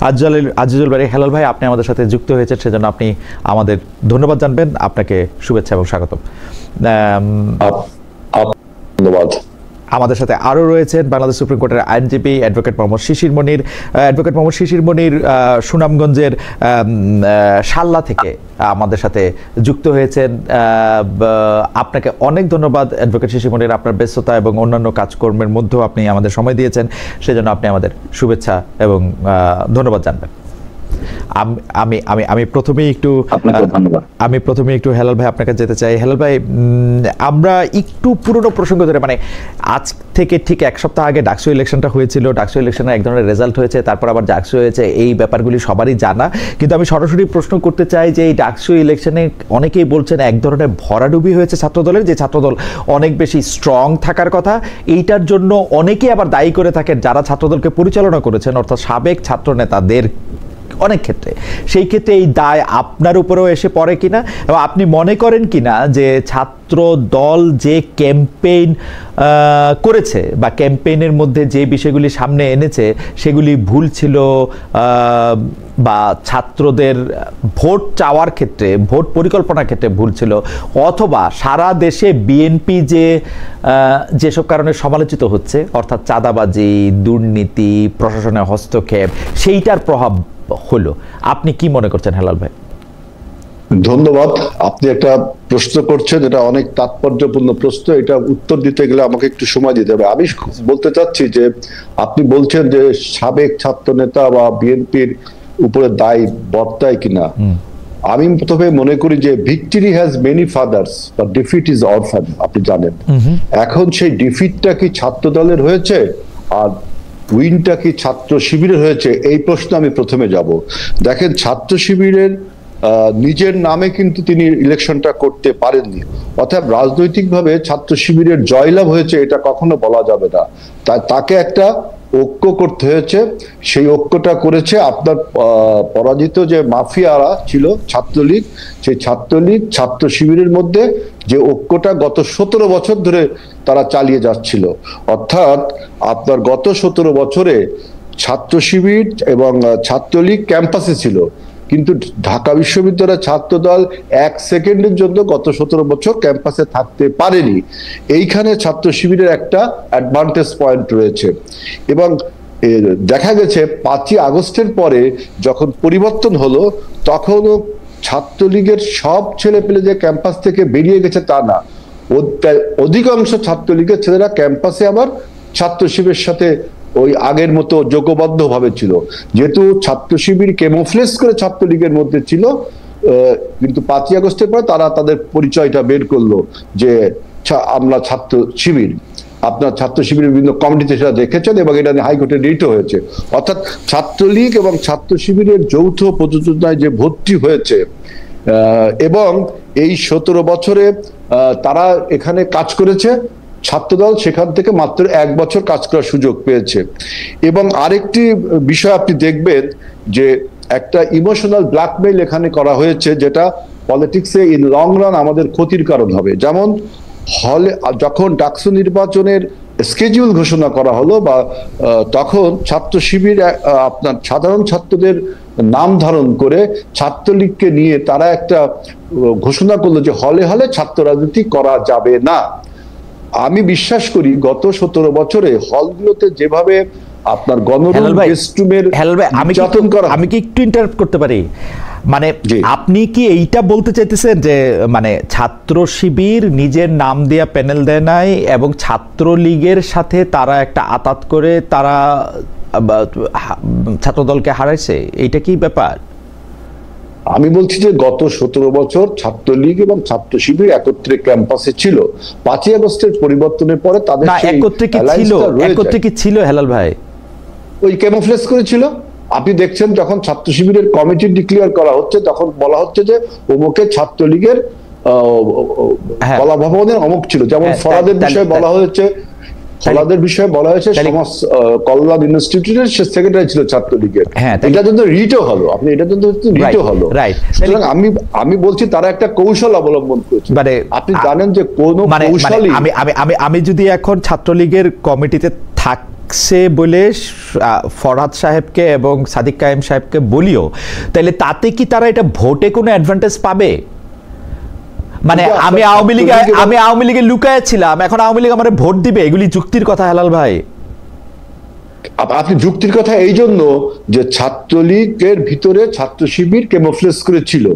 আজিজুল বারী হেলাল ভাই, আপনি আমাদের সাথে যুক্ত হয়েছেন, সেজন্য আপনি আমাদের ধন্যবাদ জানবেন। আপনাকে শুভেচ্ছা এবং স্বাগত। ধন্যবাদ। আমাদের সাথে আরও রয়েছেন বাংলাদেশ সুপ্রিম কোর্টের আইনজীবী অ্যাডভোকেট মোহাম্মদ শিশির মনির। অ্যাডভোকেট মোহাম্মদ শিশির মনির সুনামগঞ্জের শাল্লা থেকে আমাদের সাথে যুক্ত হয়েছেন। আপনাকে অনেক ধন্যবাদ অ্যাডভোকেট শিশির মনির, আপনার ব্যস্ততা এবং অন্যান্য কাজকর্মের মধ্যেও আপনি আমাদের সময় দিয়েছেন, সেজন্য আপনি আমাদের শুভেচ্ছা এবং ধন্যবাদ জানবেন। আমি প্রথমেই একটু হেলাল ভাই আপনার কাছে যেতে চাই। হেলাল ভাই, আমরা একটু পুরনো প্রসঙ্গ ধরে, মানে আজ থেকে ঠিক এক সপ্তাহ আগে ডাকসু ইলেকশনটা হয়েছিল, ডাকসু ইলেকশনের এক ধরনের রেজাল্ট হয়েছে, তারপর আবার ডাকসু হয়েছে, এই ব্যাপারগুলি সবারই জানা। কিন্তু আমি সরাসরি প্রশ্ন করতে চাই যে এই ডাকসু ইলেকশনে অনেকেই বলছেন এক ধরনের ভরাডুবি হয়েছে ছাত্রদলের, যে ছাত্রদল অনেক বেশি স্ট্রং থাকার কথা, এইটার জন্য অনেকেই আবার দায়ী করে থাকেন যারা ছাত্রদলকে পরিচালনা করেছেন, অর্থাৎ সাবেক ছাত্র নেতাদের অনেক ক্ষেত্রে। সেই ক্ষেত্রে এই দায় আপনার উপরেও এসে পড়ে কিনা, এবং আপনি মনে করেন কিনা যে ছাত্র দল যে ক্যাম্পেইন করেছে বা ক্যাম্পেইনের মধ্যে যে বিষয়গুলি সামনে এনেছে সেগুলি ভুল ছিল, বা ছাত্রদের ভোট চাওয়ার ক্ষেত্রে, ভোট পরিকল্পনার ক্ষেত্রে ভুল ছিল, অথবা সারা দেশে বিএনপি যেসব কারণে সমালোচিত হচ্ছে, অর্থাৎ চাঁদাবাজি, দুর্নীতি, প্রশাসনের হস্তক্ষেপ, সেইটার প্রভাব হলো। আপনি কি মনে করছেন হেলাল ভাই? ধন্যবাদ। আপনি একটা প্রশ্ন করছেন, এটা অনেক তাৎপর্যপূর্ণ প্রশ্ন। এটা উত্তর দিতে গেলে আমাকে একটু সময় দিতে হবে। আমি বলতে চাচ্ছি যে আপনি বলছেন যে সাবেক ছাত্র নেতা বা বিএনপির উপরে দায় বর্তায় কিনা। আমি প্রথমে মনে করি যে victory has many father's but defeat is orphan. আপনি জানেন, এখন সেই ডিফিটটা কি ছাত্র দলের হয়েছে আর উইনটা কি ছাত্র শিবিরের হয়েছে, এই প্রশ্ন আমি প্রথমে যাব। দেখেন, ছাত্র শিবিরের নিজের নামে কিন্তু তিনি ইলেকশনটা করতে পারেননি, অর্থাৎ রাজনৈতিকভাবে ছাত্র শিবিরের জয়লাভ হয়েছে এটা কখনো বলা যাবে না। তাকে একটা ঐক্য করতে হয়েছে, সেই ঐক্যটা করেছে আপনার পরাজিত যে মাফিয়ারা ছিল ছাত্রলীগ, সেই ছাত্রলীগ ছাত্র শিবিরের মধ্যে যে ঐক্যটা গত 17 বছর ধরে তারা চালিয়ে যাচ্ছিল। অর্থাৎ আপনার গত 17 বছরে ছাত্র শিবির এবং ছাত্রলীগ ক্যাম্পাসে ছিল, কিন্তু ঢাকা বিশ্ববিদ্যালয়ের ছাত্রদল 1 সেকেন্ডের জন্য গত 17 বছর ক্যাম্পাসে থাকতে পারেনি। এইখানে ছাত্র শিবিরের একটা অ্যাডভান্টেজ পয়েন্ট রয়েছে। এবং দেখা গেছে 5ই আগস্টের পরে যখন পরিবর্তন হলো, তখনও ছাত্রলীগের সব ছেলেপেলে যে ক্যাম্পাস থেকে বেরিয়ে গেছে তা না, অধিকাংশ ছাত্রলীগের ছেলেরা ক্যাম্পাসে আবার ছাত্র শিবিরের সাথে ওই আগের মতো যোগবদ্ধ ভাবে ছিল। যেহেতু ছাত্র শিবির ক্যামোফ্লেজ করে ছাত্রলীগের মধ্যে ছিল, কিন্তু 5ই আগস্টের পর তারা তাদের পরিচয়টা বের করলো যে আমরা ছাত্র শিবির। আপনার ছাত্র শিবিরের বিভিন্ন কমিটিতে সেটা দেখেছেন এবং এটা হাইকোর্টে রিট হয়েছে। অর্থাৎ ছাত্রলীগ এবং ছাত্র শিবিরের যৌথ প্রযোজনায় যে ভর্তি হয়েছে, এবং এই 17 বছরে তারা এখানে কাজ করেছে, ছাত্রদল সেখান থেকে মাত্র 1 বছর কাজ করার সুযোগ পেয়েছে। এবং আরেকটি বিষয় আপনি দেখবেন যে একটা ইমোশনাল ব্ল্যাকমেইল এখানে করা হয়েছে, যেটা পলিটিক্সে ইন লং রান আমাদের ক্ষতির কারণ হবে। যেমন হলে যখন ডাকসু নির্বাচনের স্কেডিউল ঘোষণা করা হলো, বা তখন ছাত্র শিবির আপনার সাধারণ ছাত্রদের নাম ধারণ করে ছাত্রলীগকে নিয়ে তারা একটা ঘোষণা করলো যে হলে হলে ছাত্র রাজনীতি করা যাবে না। আমি বিশ্বাস করি গত 17 বছরে হলগুলোতে যেভাবে আপনার আমি কি একটু ইন্টারাপ্ট করতে পারি? মানে আপনি কি এইটা বলতে চাইতেছেন যে মানে ছাত্র শিবির নিজের নাম দিয়া প্যানেল দেয় নাই এবং ছাত্রলীগের সাথে তারা একটা আতাত করে তারা ছাত্রদলকে হারাইছে, এইটা কি ব্যাপার? আমি বলছি যে গত 17 বছর ছাত্রলীগ এবং ছাত্র শিবির একত্রে ক্যাম্পাসে ছিল। 5ই আগস্টের পরিবর্তনের পরে তাদের একত্রে কি ছিল হেলাল ভাই? ওই ক্যামোফ্লেজ করেছিল। আপনি দেখছেন যখন ছাত্র শিবিরের কমিটি ডিক্লেয়ার করা হচ্ছে, তখন বলা হচ্ছে যে অমুকে ছাত্রলীগের কলাভবনের অমুক ছিল। যেমন ফরাদের বিষয়ে বলা হয়েছে, ফলাদের বিষয়ে বলা হয়েছে সমাজ কল্যাণ ইনস্টিটিউটের সেক্রেটারি ছিল ছাত্রলীগের। এটা জন্য রিটও হলো, আপনি এটা জন্য রিটও হলো। সুতরাং আমি বলছি তারা একটা কৌশল অবলম্বন করেছে। আপনি জানেন যে কোন কৌশলই আমি যদি এখন ছাত্রলীগের কমিটিতে ডাকছে বলে ফরহাদ সাহেবকে এবং সাদিক কায়েম সাহেবকে বলিও, তাহলে তাতে কি তারা এটা ভোটে কোনো অ্যাডভান্টেজ পাবে? মানে আমি আওয়ামী লীগে লুকায় ছিলাম, এখন আওয়ামী লীগ আমার ভোট দিবে, এগুলি যুক্তির কথা হেলাল ভাই? আপনি যুক্তির কথা এই জন্য যে ছাত্রলীগের ভিতরে ছাত্র শিবির ক্যামোফ্লেজ করেছিল,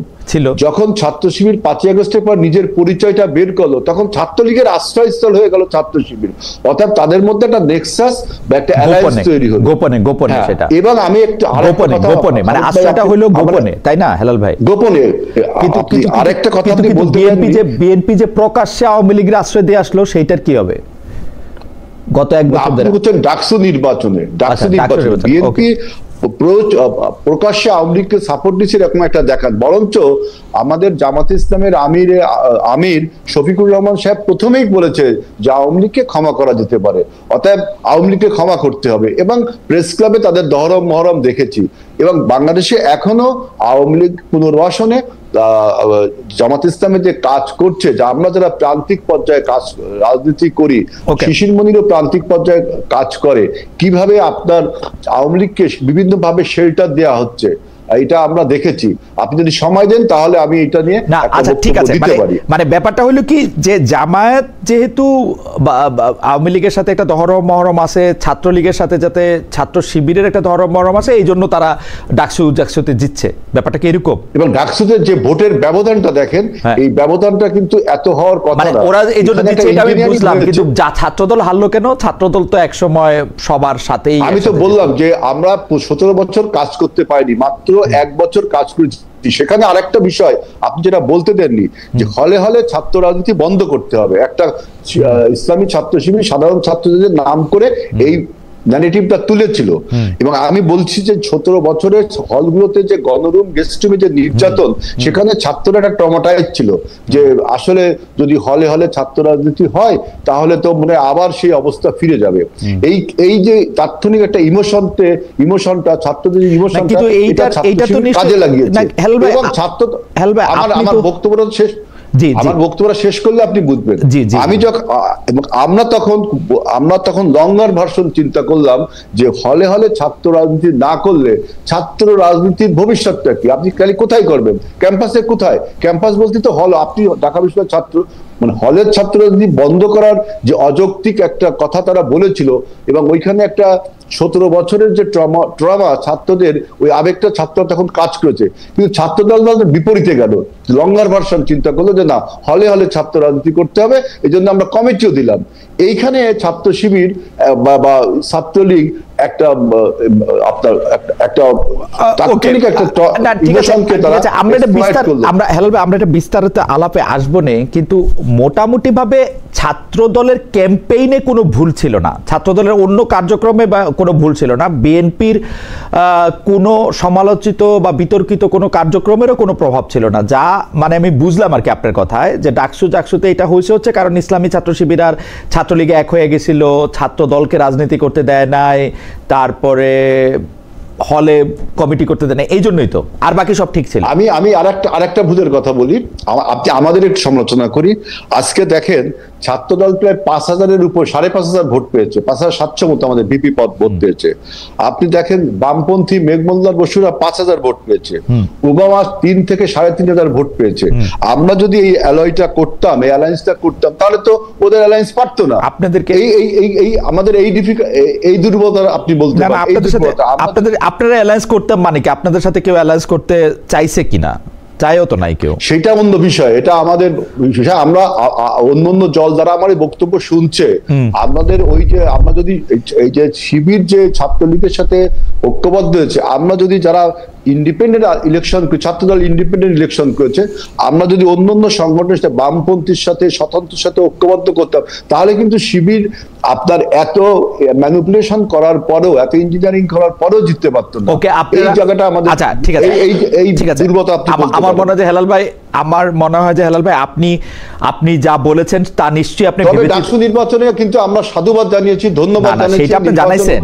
যখন ছাত্র শিবির 5ই আগস্টের পর নিজের পরিচয়টা বের করলো, তখন ছাত্রলীগের আশ্রয়স্থল হয়ে গেল ছাত্র শিবির। অর্থাৎ তাদের মধ্যে একটা নেক্সাস বা একটা অ্যালায়েন্স তৈরি হলো গোপনে সেটা। এবং আমি একটু গোপনে মানে আশ্রয়টা হলো গোপনে, তাই না হেলাল ভাই? গোপনে। কিন্তু আরেকটা কথা আপনি বলতে বিএনপি যে প্রকাশ্যে আওয়ামী লীগের আশ্রয় দিয়ে আসলো, সেইটার কি হবে? গত এক বছর ধরে ডাকসু নির্বাচনে বিএনপি প্রকাশ্যে আওয়ামী লীগকে সাপোর্ট দিচ্ছে এরকম একটা দেখান, বরঞ্চ আমাদের জামাত ইসলামের আমির শফিকুর রহমান সাহেব প্রথমেই বলেছে যে আওয়ামী লীগকে ক্ষমা করা যেতে পারে, অতএব আওয়ামী লীগকে ক্ষমা করতে হবে। এবং প্রেস ক্লাবে তাদের দহরম মহরম দেখেছি। এবং বাংলাদেশে এখনো আওয়ামী লীগ পুনর্বাসনে জামাত ইসলামের যে কাজ করছে, যা আমরা যারা প্রান্তিক পর্যায়ে কাজ রাজনীতি করি, শিশির মনিরও প্রান্তিক পর্যায়ে কাজ করে, কিভাবে আপনার আওয়ামী লীগকে বিভিন্ন ভাবে শেল্টার দেওয়া হচ্ছে, এটা আমরা দেখেছি। আপনি যদি সময় দেন তাহলে আমি এটা নিয়ে আচ্ছা ঠিক আছে। মানে ব্যাপারটা হলো কি যে জামায়াত যেহেতু আওয়ামী লীগের সাথে একটা দহরম মহরম আছে, ছাত্রলীগের সাথে যাতে ছাত্র শিবিরের একটা দহরম মহরম আছে, এই জন্য তারা ডাকসুতে জিতছে, ব্যাপারটা কি এরকম? এবং ডাকসুতে যে ভোটের ব্যবধানটা দেখেন, এই ব্যবধানটা কিন্তু এত হওয়ার কথা না। ওরা এই জন্য জিতছে এটা আমি বুঝলাম, কিন্তু ছাত্রদল হারলো কেন? ছাত্রদল তো একসময় সবার সাথেই। আমি তো বললাম যে আমরা 17 বছর কাজ করতে পারিনি, মাত্র 1 বছর কাজ করেছি। সেখানে আরেকটা বিষয় আপনি যেটা বলতে দেননি, যে হলে হলে ছাত্র রাজনীতি বন্ধ করতে হবে। একটা ইসলামী ছাত্র শিবির সাধারণ ছাত্রদের নাম করে এই ন্যারেটিভটা তুলেছিল। এবং আমি বলছি যে 17 বছরের হলগুলোতে যে গণরুম গেস্টরুমে যে নির্যাতন, সেখানে ছাত্ররা একটা ট্রমাটাইজ ছিল যে আসলে যদি হলে হলে ছাত্র রাজনীতি হয় তাহলে তো মনে আবার সেই অবস্থা ফিরে যাবে। এই যে তাৎক্ষণিক একটা ইমোশনটা ছাত্রদের ইমোশনটা কাজে লাগিয়েছে। এবং ছাত্র আমার বক্তব্যটা শেষ আমার বক্তব্যটা শেষ করলে আপনি বুঝবেন। আমি যখন আমরা তখন লঙ্গার ভার্সন চিন্তা করলাম যে হলে হলে ছাত্র রাজনীতি না করলে ছাত্র রাজনীতির ভবিষ্যৎটা কি? আপনি খালি কোথায় করবেন? ক্যাম্পাসে কোথায়? ক্যাম্পাস বলতে তো হল। আপনি ঢাকা বিশ্ববিদ্যালয়ের ছাত্র, মানে হলের ছাত্র রাজনীতি বন্ধ করার যে অযৌক্তিক একটা কথা তারা বলেছিল, এবং ওইখানে একটা 17 বছরের যে ট্রমা ছাত্রদের, ওই আবেগটা ছাত্ররা তখন কাজ করেছে। কিন্তু ছাত্রদল বিপরীতে গেল, লঙ্গার ভার্সন চিন্তা করলো যে না, হলে হলে ছাত্র রাজনীতি করতে হবে, এই জন্য আমরা কমিটিও দিলাম। এইখানে ছাত্র শিবির বা ছাত্রলীগ একটা আপনার একটা তাৎক্ষণিক একটা ইমোশনকে তারা আমরা এটা বিস্তারিত আলাপে আসবো না, কিন্তু মোটামুটি ভাবে ছাত্র দলের ক্যাম্পেইনে কোনো ভুল ছিল না, ছাত্র দলের অন্য কার্যক্রমে বা কোনো ভুল ছিল না, বিএনপির কোনো সমালোচিত বা বিতর্কিত কোনো কার্যক্রমেরও কোনো প্রভাব ছিল না। যা মানে আমি বুঝলাম আর কি আপনার কথায়, যে ডাকসুতে এটা হচ্ছে কারণ ইসলামী ছাত্র শিবির আর ছাত্রলীগে এক হয়ে গেছিল, ছাত্র দলকে রাজনীতি করতে দেয় নাই, তারপরে হলে কমিটি করতে দেয় না, এই জন্যই তো, আর বাকি সব ঠিক ছিল। আমি আরেকটা ভুলের কথা বলি, আপনি আমাদের একটু সমালোচনা করি। আজকে দেখেন ছাত্রদল প্রায় 5000-এর উপর 5500 ভোট পেয়েছে, 5700 মতো আমাদের বিপি পদ ভোট পেয়েছে। আপনি দেখেন বামপন্থী মেঘমল্লার বসুরা 5000 ভোট পেয়েছে, ওবামা 3 থেকে 3500 ভোট পেয়েছে। আমরা যদি এই অ্যালায়েন্সটা করতাম তাহলে তো ওদের অ্যালায়েন্স পারতো না। আপনাদেরকে এই আমাদের এই দুর্বলতা আপনি বলতে পারেন। আপনারা অ্যালায়েন্স করতাম মানে কি? আপনাদের সাথে কেউ অ্যালায়েন্স করতে চাইছে কিনা? চাইও তো নাই কেউ, সেটা অন্য বিষয়। এটা আমাদের বিষয়। আমরা অন্য জল দ্বারা আমার বক্তব্য শুনছে, আমাদের ওই যে আমরা যদি এই যে শিবির যে ছাত্রলীগের সাথে ঐক্যবদ্ধ হয়েছে, আমরা যদি যারা ইন্ডিপেন্ডেন্ট ইলেকশন, ছাত্রদল ইন্ডিপেন্ডেন্ট ইলেকশন করেছে, আমরা যদি অন্য সংগঠনের সাথে বামপন্থীর সাথে স্বতন্ত্রের সাথে ঐক্যবদ্ধ করতাম, তাহলে কিন্তু শিবির আপনার এত ম্যানিপুলেশন করার পরেও, এত ইঞ্জিনিয়ারিং করার পরেও জিততে পারতো না। ওকে, এই জায়গাটা আমাদের, আচ্ছা ঠিক আছে, এই দুর্বলতা আপনি, আমার মনে হয় হেলাল ভাই আমার মনে হয় যে হেলাল ভাই আপনি যা বলেছেন তা নিশ্চয়ই আপনি তবে ডাকসু নির্বাচনে কিন্তু আমরা সাধুবাদ জানিয়েছি, ধন্যবাদ জানিয়েছি, সেটা আপনি জানাইছেন,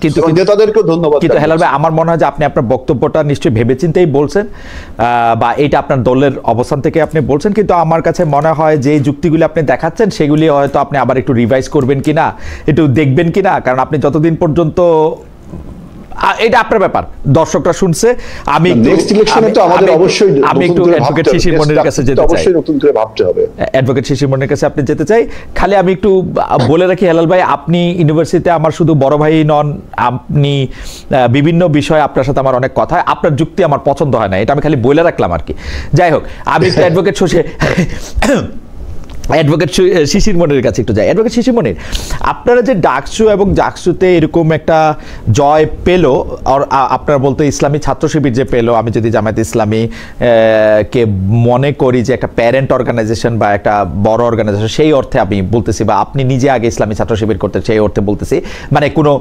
কিন্তু নেতাদেরকে ধন্যবাদ। কিন্তু হেলাল ভাই আমার মনে হয় যে আপনি আপনার বক্তব্যটা নিশ্চয়ই ভেবেচিন্তেই বলছেন, বা এটা আপনার দলের অবস্থান থেকে আপনি বলছেন, কিন্তু আমার কাছে মনে হয় যে যুক্তিগুলি আপনি দেখাচ্ছেন সেগুলি হয়তো আপনি আবার একটু রিভাইজ করবেন কিনা, একটু দেখবেন কিনা, কারণ আপনি যতদিন পর্যন্ত, এটা আপনার ব্যাপার, দর্শকরা শুনছে। আমি নেক্সট ইলেকশনে তো আমাদের অবশ্যই আমি একটু অ্যাডভোকেট শিশির মনির কাছে যেতে চাই, অবশ্যই নতুন করে ভাবতে হবে। অ্যাডভোকেট শিশির মনির কাছে আপনি যেতে চাই। খালি আমি একটু বলে রাখি হেলাল ভাই, আপনি ইউনিভার্সিটিতে আমার শুধু বড় ভাই নন, আপনি বিভিন্ন বিষয়ে আপনার সাথে আমার অনেক কথা, আপনার যুক্তি আমার পছন্দ হয় না, এটা আমি খালি বলে রাখলাম আর কি। যাই হোক, আমি একটু অ্যাডভোকেট শিশির মনির কাছে একটু যাই। অ্যাডভোকেট শিশির মনির, আপনারা যে ডাকসু এবং জাকসুতে এরকম একটা জয় পেল, আপনারা বলতে ইসলামী ছাত্র শিবির যে পেল, আমি যদি জামায়াত ইসলামী কে মনে করি যে একটা প্যারেন্ট অর্গানাইজেশন বা একটা বড় অর্গানাইজেশন, সেই অর্থে আমি বলতেছি, বা আপনি নিজে আগে ইসলামী ছাত্র শিবির করতে, সেই অর্থে বলতেছি, মানে কোনো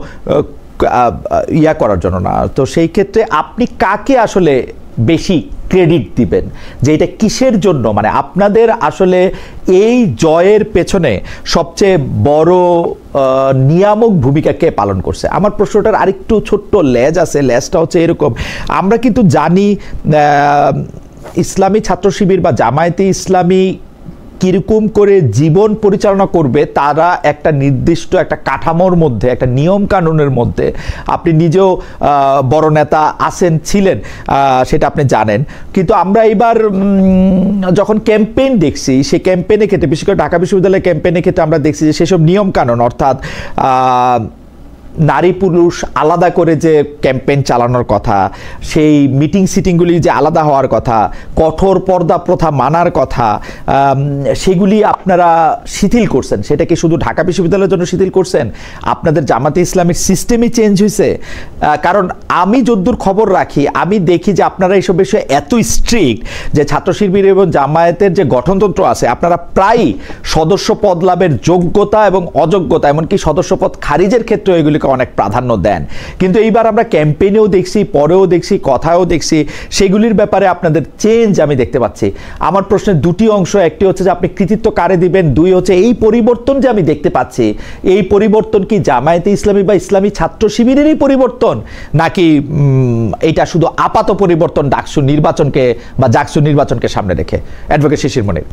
ইয়া করার জন্য না। তো সেই ক্ষেত্রে আপনি কাকে আসলে বেশি ক্রেডিট দিবেন যে এটা কিসের জন্য, মানে আপনাদের আসলে এই জয়ের পেছনে সবচেয়ে বড় নিয়ামক ভূমিকা কে পালন করছে? আমার প্রশ্নটার আরেকটু ছোট্ট লেজ আছে, লেজটা হচ্ছে এরকম, আমরা কিন্তু জানি ইসলামী ছাত্র শিবির বা জামায়াতে ইসলামী কিরকম করে জীবন পরিচালনা করবে, তারা একটা নির্দিষ্ট একটা কাঠামোর মধ্যে, একটা নিয়ম কানুনের মধ্যে, আপনি নিজেও বড় নেতা আছেন, ছিলেন, সেটা আপনি জানেন। কিন্তু আমরা এবার যখন ক্যাম্পেইন দেখছি, সেই ক্যাম্পেইনের ক্ষেত্রে, বিশেষ করে ঢাকা বিশ্ববিদ্যালয়ের ক্যাম্পেইনের ক্ষেত্রে আমরা দেখছি যে সেসব নিয়ম কানুন, অর্থাৎ নারী পুরুষ আলাদা করে যে ক্যাম্পেইন চালানোর কথা, সেই মিটিং সিটিংগুলি যে আলাদা হওয়ার কথা, কঠোর পর্দা প্রথা মানার কথা, সেগুলি আপনারা শিথিল করছেন। সেটা কি শুধু ঢাকা বিশ্ববিদ্যালয়ের জন্য শিথিল করছেন? আপনাদের জামাতে ইসলামের সিস্টেমই চেঞ্জ হয়েছে? কারণ আমি যদ্দূর খবর রাখি, আমি দেখি যে আপনারা এইসব বিষয়ে এত স্ট্রিক্ট যে ছাত্র শিবির এবং জামায়াতের যে গঠনতন্ত্র আছে, আপনারা প্রায়ই সদস্য পদ লাভের যোগ্যতা এবং অযোগ্যতা, এমনকি সদস্য পদ খারিজের ক্ষেত্রে এগুলি অনেক প্রাধান্য দেন। কিন্তু এইবার আমরা ক্যাম্পেইনেও দেখছি, পরেও দেখছি, কথাও দেখছি, সেগুলির ব্যাপারে আপনাদের চেঞ্জ আমি দেখতে পাচ্ছি। আমার প্রশ্নের দুটি অংশ, একটি হচ্ছে যে আপনি কৃতিত্ব কারে দিবেন, দুই হচ্ছে এই পরিবর্তন যে আমি দেখতে পাচ্ছি, এই পরিবর্তন কি জামায়াতে ইসলামী বা ইসলামী ছাত্র শিবিরেরই পরিবর্তন, নাকি এটা শুধু আপাত পরিবর্তন ডাকসু নির্বাচনকে বা জাকসু নির্বাচনকে সামনে রেখে? অ্যাডভোকেট শিশির মনির।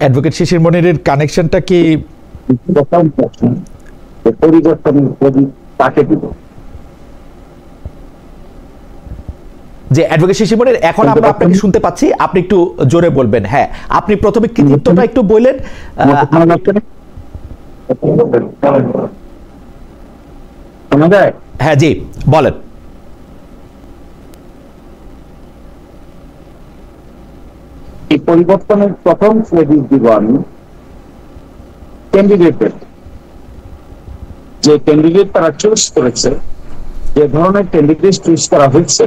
অ্যাডভোকেট শিশির মনিরের কানেকশনটা কি? যে অ্যাডভোকেট শিশির মনির, এখন আমরা আপনাকে শুনতে পাচ্ছি, আপনি একটু জোরে বলবেন। হ্যাঁ, আপনি প্রথমে কৃতিত্বটা একটু বললেন। হ্যাঁ জি, বলেন। এই পরিবর্তনের প্রথম ক্রেডিট দিব আমি ক্যান্ডিডেটের, যে ক্যান্ডিডেট তারা চুজ করেছে, যে ধরনের ক্যান্ডিডেট চুজ করা হয়েছে,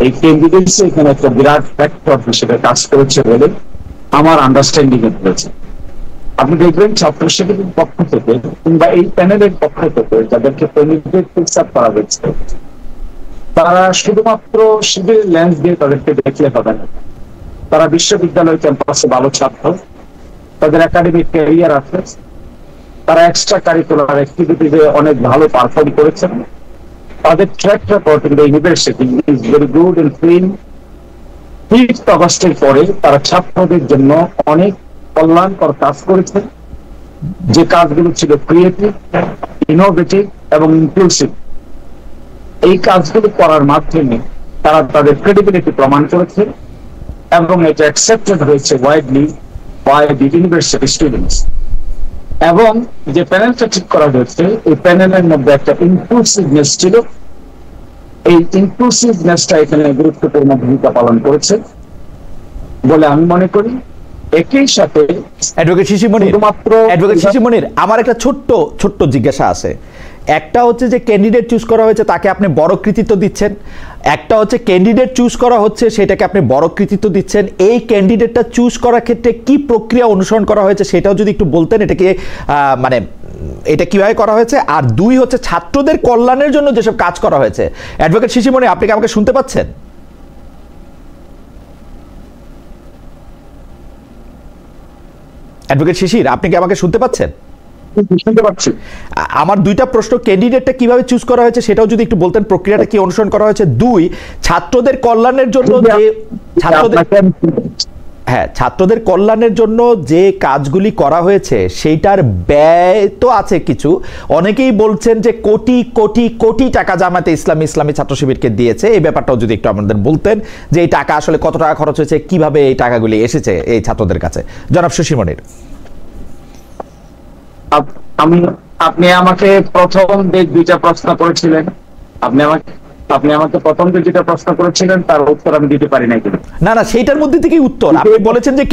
এই ক্যান্ডিডেট এখানে একটা বিরাট ফ্যাক্টর হিসেবে কাজ করেছে বলে আমার আন্ডারস্ট্যান্ডিং হয়েছে। আপনি দেখবেন ছাত্র শিবিরের পক্ষ থেকে কিংবা এই প্যানেলের পক্ষ থেকে যাদেরকে ক্যান্ডিডেট ফিক্স আপ করা হয়েছে, তারা শুধুমাত্র শিবিরের লেন্স দিয়ে তাদেরকে দেখলে হবে না। তারা বিশ্ববিদ্যালয় ক্যাম্পাসে ভালো ছাত্র, তাদের একাডেমিক ক্যারিয়ার আছে, তারা এক্সট্রা কারিকুলার অ্যাক্টিভিটিতে অনেক ভালো পারফর্ম করেছেন, তাদের track record in the university is very good and clean. 5 আগস্টের পরে তারা ছাত্রদের জন্য অনেক কল্যাণকর কাজ করেছে, যে কাজগুলো ছিল ক্রিয়েটিভ, ইনোভেটিভ এবং ইনক্লুসিভ। এই কাজগুলো করার মাধ্যমে তারা তাদের ক্রেডিবিলিটি প্রমাণ করেছে এবং এটা অ্যাকসেপ্টেড হয়েছে widely by the university students. এবং যে প্যানেলটা ঠিক করা হয়েছে, এই প্যানেলের মধ্যে একটা ইনক্লুসিভনেস ছিল। এই ইনক্লুসিভনেসটা এখানে গুরুত্বপূর্ণ ভূমিকা পালন করেছে বলে আমি মনে করি। একই সাথে অ্যাডভোকেট শিশির মনির, আমার একটা ছোট্ট জিজ্ঞাসা আছে। একটা হচ্ছে যে ক্যান্ডিডেট চুজ করা হয়েছে, তাকে আপনি বড় কৃতিত্ব দিচ্ছেন। একটা হচ্ছে ক্যান্ডিডেট চুজ করা হচ্ছে, সেটাকে আপনি বড় কৃতিত্ব দিচ্ছেন। এই ক্যান্ডিডেটটা চুজ করার ক্ষেত্রে কি প্রক্রিয়া অনুসরণ করা হয়েছে সেটাও যদি একটু বলতেন। এটাকে মানে এটা কিভাবে করা হয়েছে, আর 2 হচ্ছে ছাত্রদের কল্যাণের জন্য যেসব কাজ করা হয়েছে। অ্যাডভোকেট শিশিরমণি, আপনি কি আমাকে শুনতে পাচ্ছেন? অ্যাডভোকেট শিশির, আপনি কি আমাকে শুনতে পাচ্ছেন? শুনতে পাচ্ছি। আমার 2টা প্রশ্ন, ক্যান্ডিডেটটা কিভাবে চুজ করা হয়েছে সেটাও যদি একটু বলতেন, প্রক্রিয়াটা কি অনুসরণ করা হয়েছে। 2, ছাত্রদের কল্যাণের জন্য ছাত্রদের কল্যাণের জন্য যে কাজগুলি করা হয়েছে সেইটার ব্যয় তো আছে কিছু। অনেকেই বলছেন যে কোটি কোটি কোটি টাকা জামায়াতে ইসলামী ছাত্র শিবিরকে দিয়েছে। এই ব্যাপারটাও যদি একটু আমাদের বলতেন যে এই টাকা আসলে কত টাকা খরচ হয়েছে, কিভাবে এই টাকাগুলি এসেছে এই ছাত্রদের কাছে। জনাব শিশিরমণির। আপনি আমাকে প্রথম যে 2টা প্রশ্ন করেছিলেন, আপনি আমাকে প্রথম যে 2টা প্রশ্ন করেছিলেন তার উত্তর আমি দিতে পারি নাই। না না, সেইটার মধ্যে থেকেই উত্তর। আপনি বলেছেন যে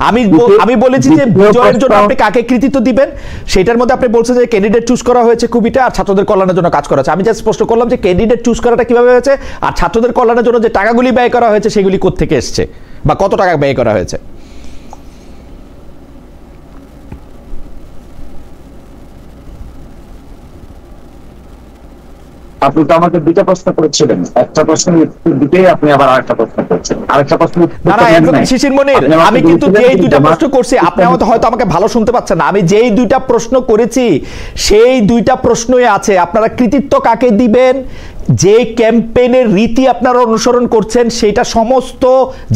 আমি বলেছি যে বিজয়ের জন্য আপনি কাকে কৃতিত্ব দিবেন, সেটার মধ্যে আপনি বলছেন যে ক্যান্ডিডেট চুজ করা হয়েছে খুবইটা, আর ছাত্রদের কল্যাণের জন্য কাজ করা হয়েছে। আমি জাস্ট স্পষ্ট করলাম যে ক্যান্ডিডেট চুজ করাটা কিভাবে হয়েছে, আর ছাত্রদের কল্যাণের জন্য যে টাকাগুলি ব্যয় করা হয়েছে সেগুলি কোত্থেকে এসছে বা কত টাকা ব্যয় করা হয়েছে। আপনি তো আমাকে 2টা প্রশ্ন করেছিলেন, একটা প্রশ্নের উত্তর দিতেই আপনি আবার আরেকটা প্রশ্ন করেছেন, আরেকটা প্রশ্ন। না না, অ্যাডভোকেট শিশিরমণির, আমি কিন্তু যেই 2টা প্রশ্ন করছি, আপনি হয়তো আমাকে ভালো শুনতে পাচ্ছেন না। আমি যেই 2টা প্রশ্ন করেছি সেই 2টা প্রশ্নই আছে। আপনারা কৃতিত্ব কাকে দিবেন, যে ক্যাম্পেইনের রীতি আপনারা অনুসরণ করছেন সেটা সমস্ত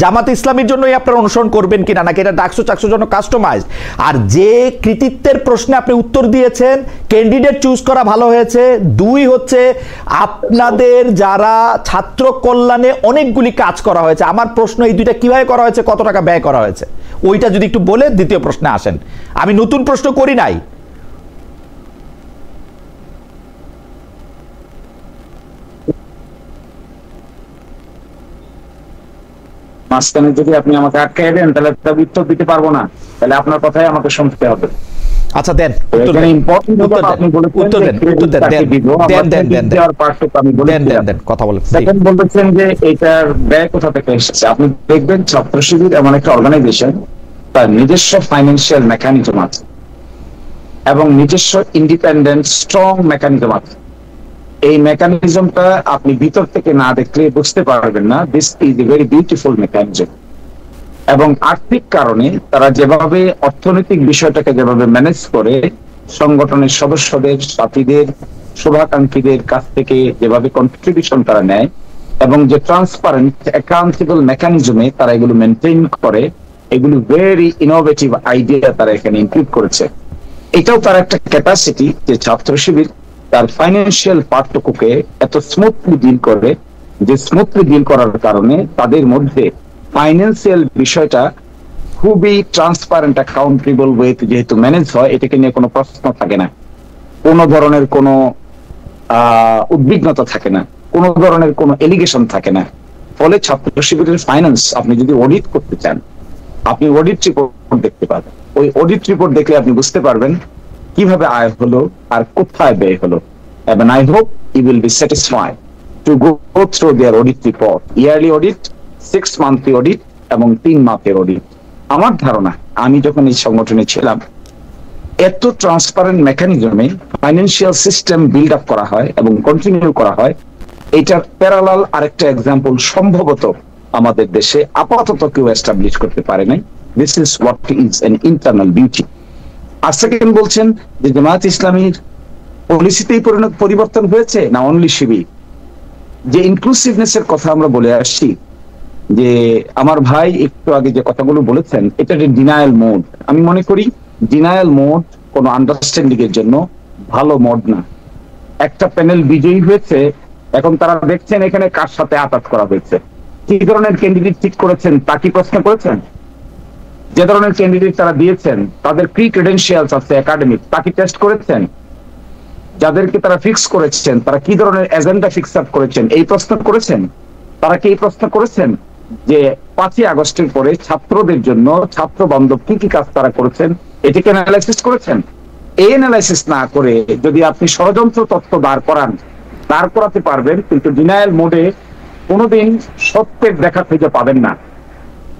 জামাত ইসলামীর জন্যই আপনারা অনুসরণ করবেন কিনা, নাকি এটা ডাকসু চাকসুর জন্য কাস্টমাইজ। আর যে কৃতিত্বের প্রশ্নে আপনি উত্তর দিয়েছেন, ক্যান্ডিডেট চুজ করা ভালো হয়েছে। 2 হচ্ছে আপনাদের যারা ছাত্র কল্যাণে অনেকগুলি কাজ করা হয়েছে। আমার প্রশ্ন এই 2টা কিভাবে করা হয়েছে, কত টাকা ব্যয় করা হয়েছে, ওইটা যদি একটু বলে দ্বিতীয় প্রশ্নে আসেন। আমি নতুন প্রশ্ন করি নাই। মাঝখানে যদি আপনি আমাকে আটকাই দেন তাহলে উত্তর দিতে পারবো না, তাহলে আপনার কথাই আমাকে শুনতে হবে। আচ্ছা দেন উত্তর দেন, কথা বলেন। সেকেন্ড বলতেছেন যে এটার ব্যয় কোথা থেকে এসেছে। আপনি দেখবেন ছাত্র শিবির এমন একটা অর্গানাইজেশন, তার নিজস্ব ফাইন্যান্সিয়াল মেকানিজম আছে এবং নিজস্ব ইন্ডিপেন্ডেন্ট স্ট্রং মেকানিজম আছে। এই মেকানিজমটা আপনি ভিতর থেকে না দেখলে বুঝতে পারবেন না। This is a very beautiful mechanism. এবং আর্থিক কারণে তারা যেভাবে অর্থনৈতিক বিষয়টাকে যেভাবে ম্যানেজ করে, সংগঠনের সদস্যদের, সাথীদের, শুভাকাঙ্ক্ষীদের কাছ থেকে যেভাবে কন্ট্রিবিউশন তারা নেয়, এবং যে ট্রান্সপারেন্ট অ্যাকাউন্টেবল মেকানিজমে তারা এগুলো মেনটেন করে, এগুলো ভেরি ইনোভেটিভ আইডিয়া তারা এখানে ইনক্লুড করেছে। এটাও তার একটা ক্যাপাসিটি যে ছাত্র শিবির তার ফাইন্যান্সিয়াল পার্টটুকুকে এত স্মুথলি ডিল করে, যে স্মুথলি ডিল করার কারণে তাদের মধ্যে ফাইন্যান্সিয়াল বিষয়টা খুবই ট্রান্সপারেন্ট অ্যাকাউন্টেবল ওয়েতে যেহেতু ম্যানেজ হয়, এটাকে নিয়ে কোনো প্রশ্ন থাকে না, কোনো ধরনের কোনো উদ্বিগ্নতা থাকে না, কোনো ধরনের কোনো এলিগেশন থাকে না। ফলে ছাত্র শিবিরের ফাইন্যান্স আপনি যদি অডিট করতে চান, আপনি অডিট রিপোর্ট দেখতে পাবেন। ওই অডিট রিপোর্ট দেখলে আপনি বুঝতে পারবেন কিভাবে আয় হলো আর কোথায় ব্যয় হলো। এবং I hope you will be satisfied to go through their audit report, yearly audit, 6 monthly audit এবং 3 মাসের অডিট। আমার ধারণা, আমি যখন এই সংগঠনে ছিলাম, এত ট্রান্সপারেন্ট মেকানিজমে ফাইন্যান্সিয়াল সিস্টেম বিল্ড আপ করা হয় এবং কন্টিনিউ করা হয়, এটার প্যারালাল আরেকটা এক্সাম্পল সম্ভবত আমাদের দেশে আপাতত কেউ এস্টাবলিশ করতে পারে নাই। This is what is an internal beauty. আর সেকেন্ড বলছেন যে জামায়াত ইসলামীর পলিসিতেই পরিবর্তন হয়েছে না অনলি শিবির। যে ইনক্লুসিভনেস এর কথা আমরা বলে আসছি, যে আমার ভাই একটু আগে যে কথাগুলো বলেছেন, এটা যে ডিনায়াল মোড, আমি মনে করি ডিনায়াল মোড কোনো আন্ডারস্ট্যান্ডিং এর জন্য ভালো মোড না। একটা প্যানেল বিজয়ী হয়েছে, এখন তারা দেখছেন এখানে কার সাথে আঘাত করা হয়েছে, কি ধরনের ক্যান্ডিডেট ঠিক করেছেন তা কি প্রশ্ন করেছেন? যে ধরনের ক্যান্ডিডেট তারা দিয়েছেন তাদের প্রি ক্রেডেনশিয়ালস আছে একাডেমিক, তা কি টেস্ট করেছেন? যাদেরকে তারা ফিক্স করেছেন তারা কি ধরনের এজেন্ডা ফিক্স আপ করেছেন, এই প্রশ্ন করেছেন? তারা কি এই প্রশ্ন করেছেন যে 5ই আগস্টের পরে ছাত্রদের জন্য ছাত্র বান্ধব কি কি কাজ তারা করেছেন, এটাকে অ্যানালাইসিস করেছেন? এই অ্যানালাইসিস না করে যদি আপনি ষড়যন্ত্র তত্ত্ব দাঁড় করাতে পারবেন, কিন্তু ডিনায়াল মোডে কোনোদিন সত্যের দেখা খুঁজে পাবেন না।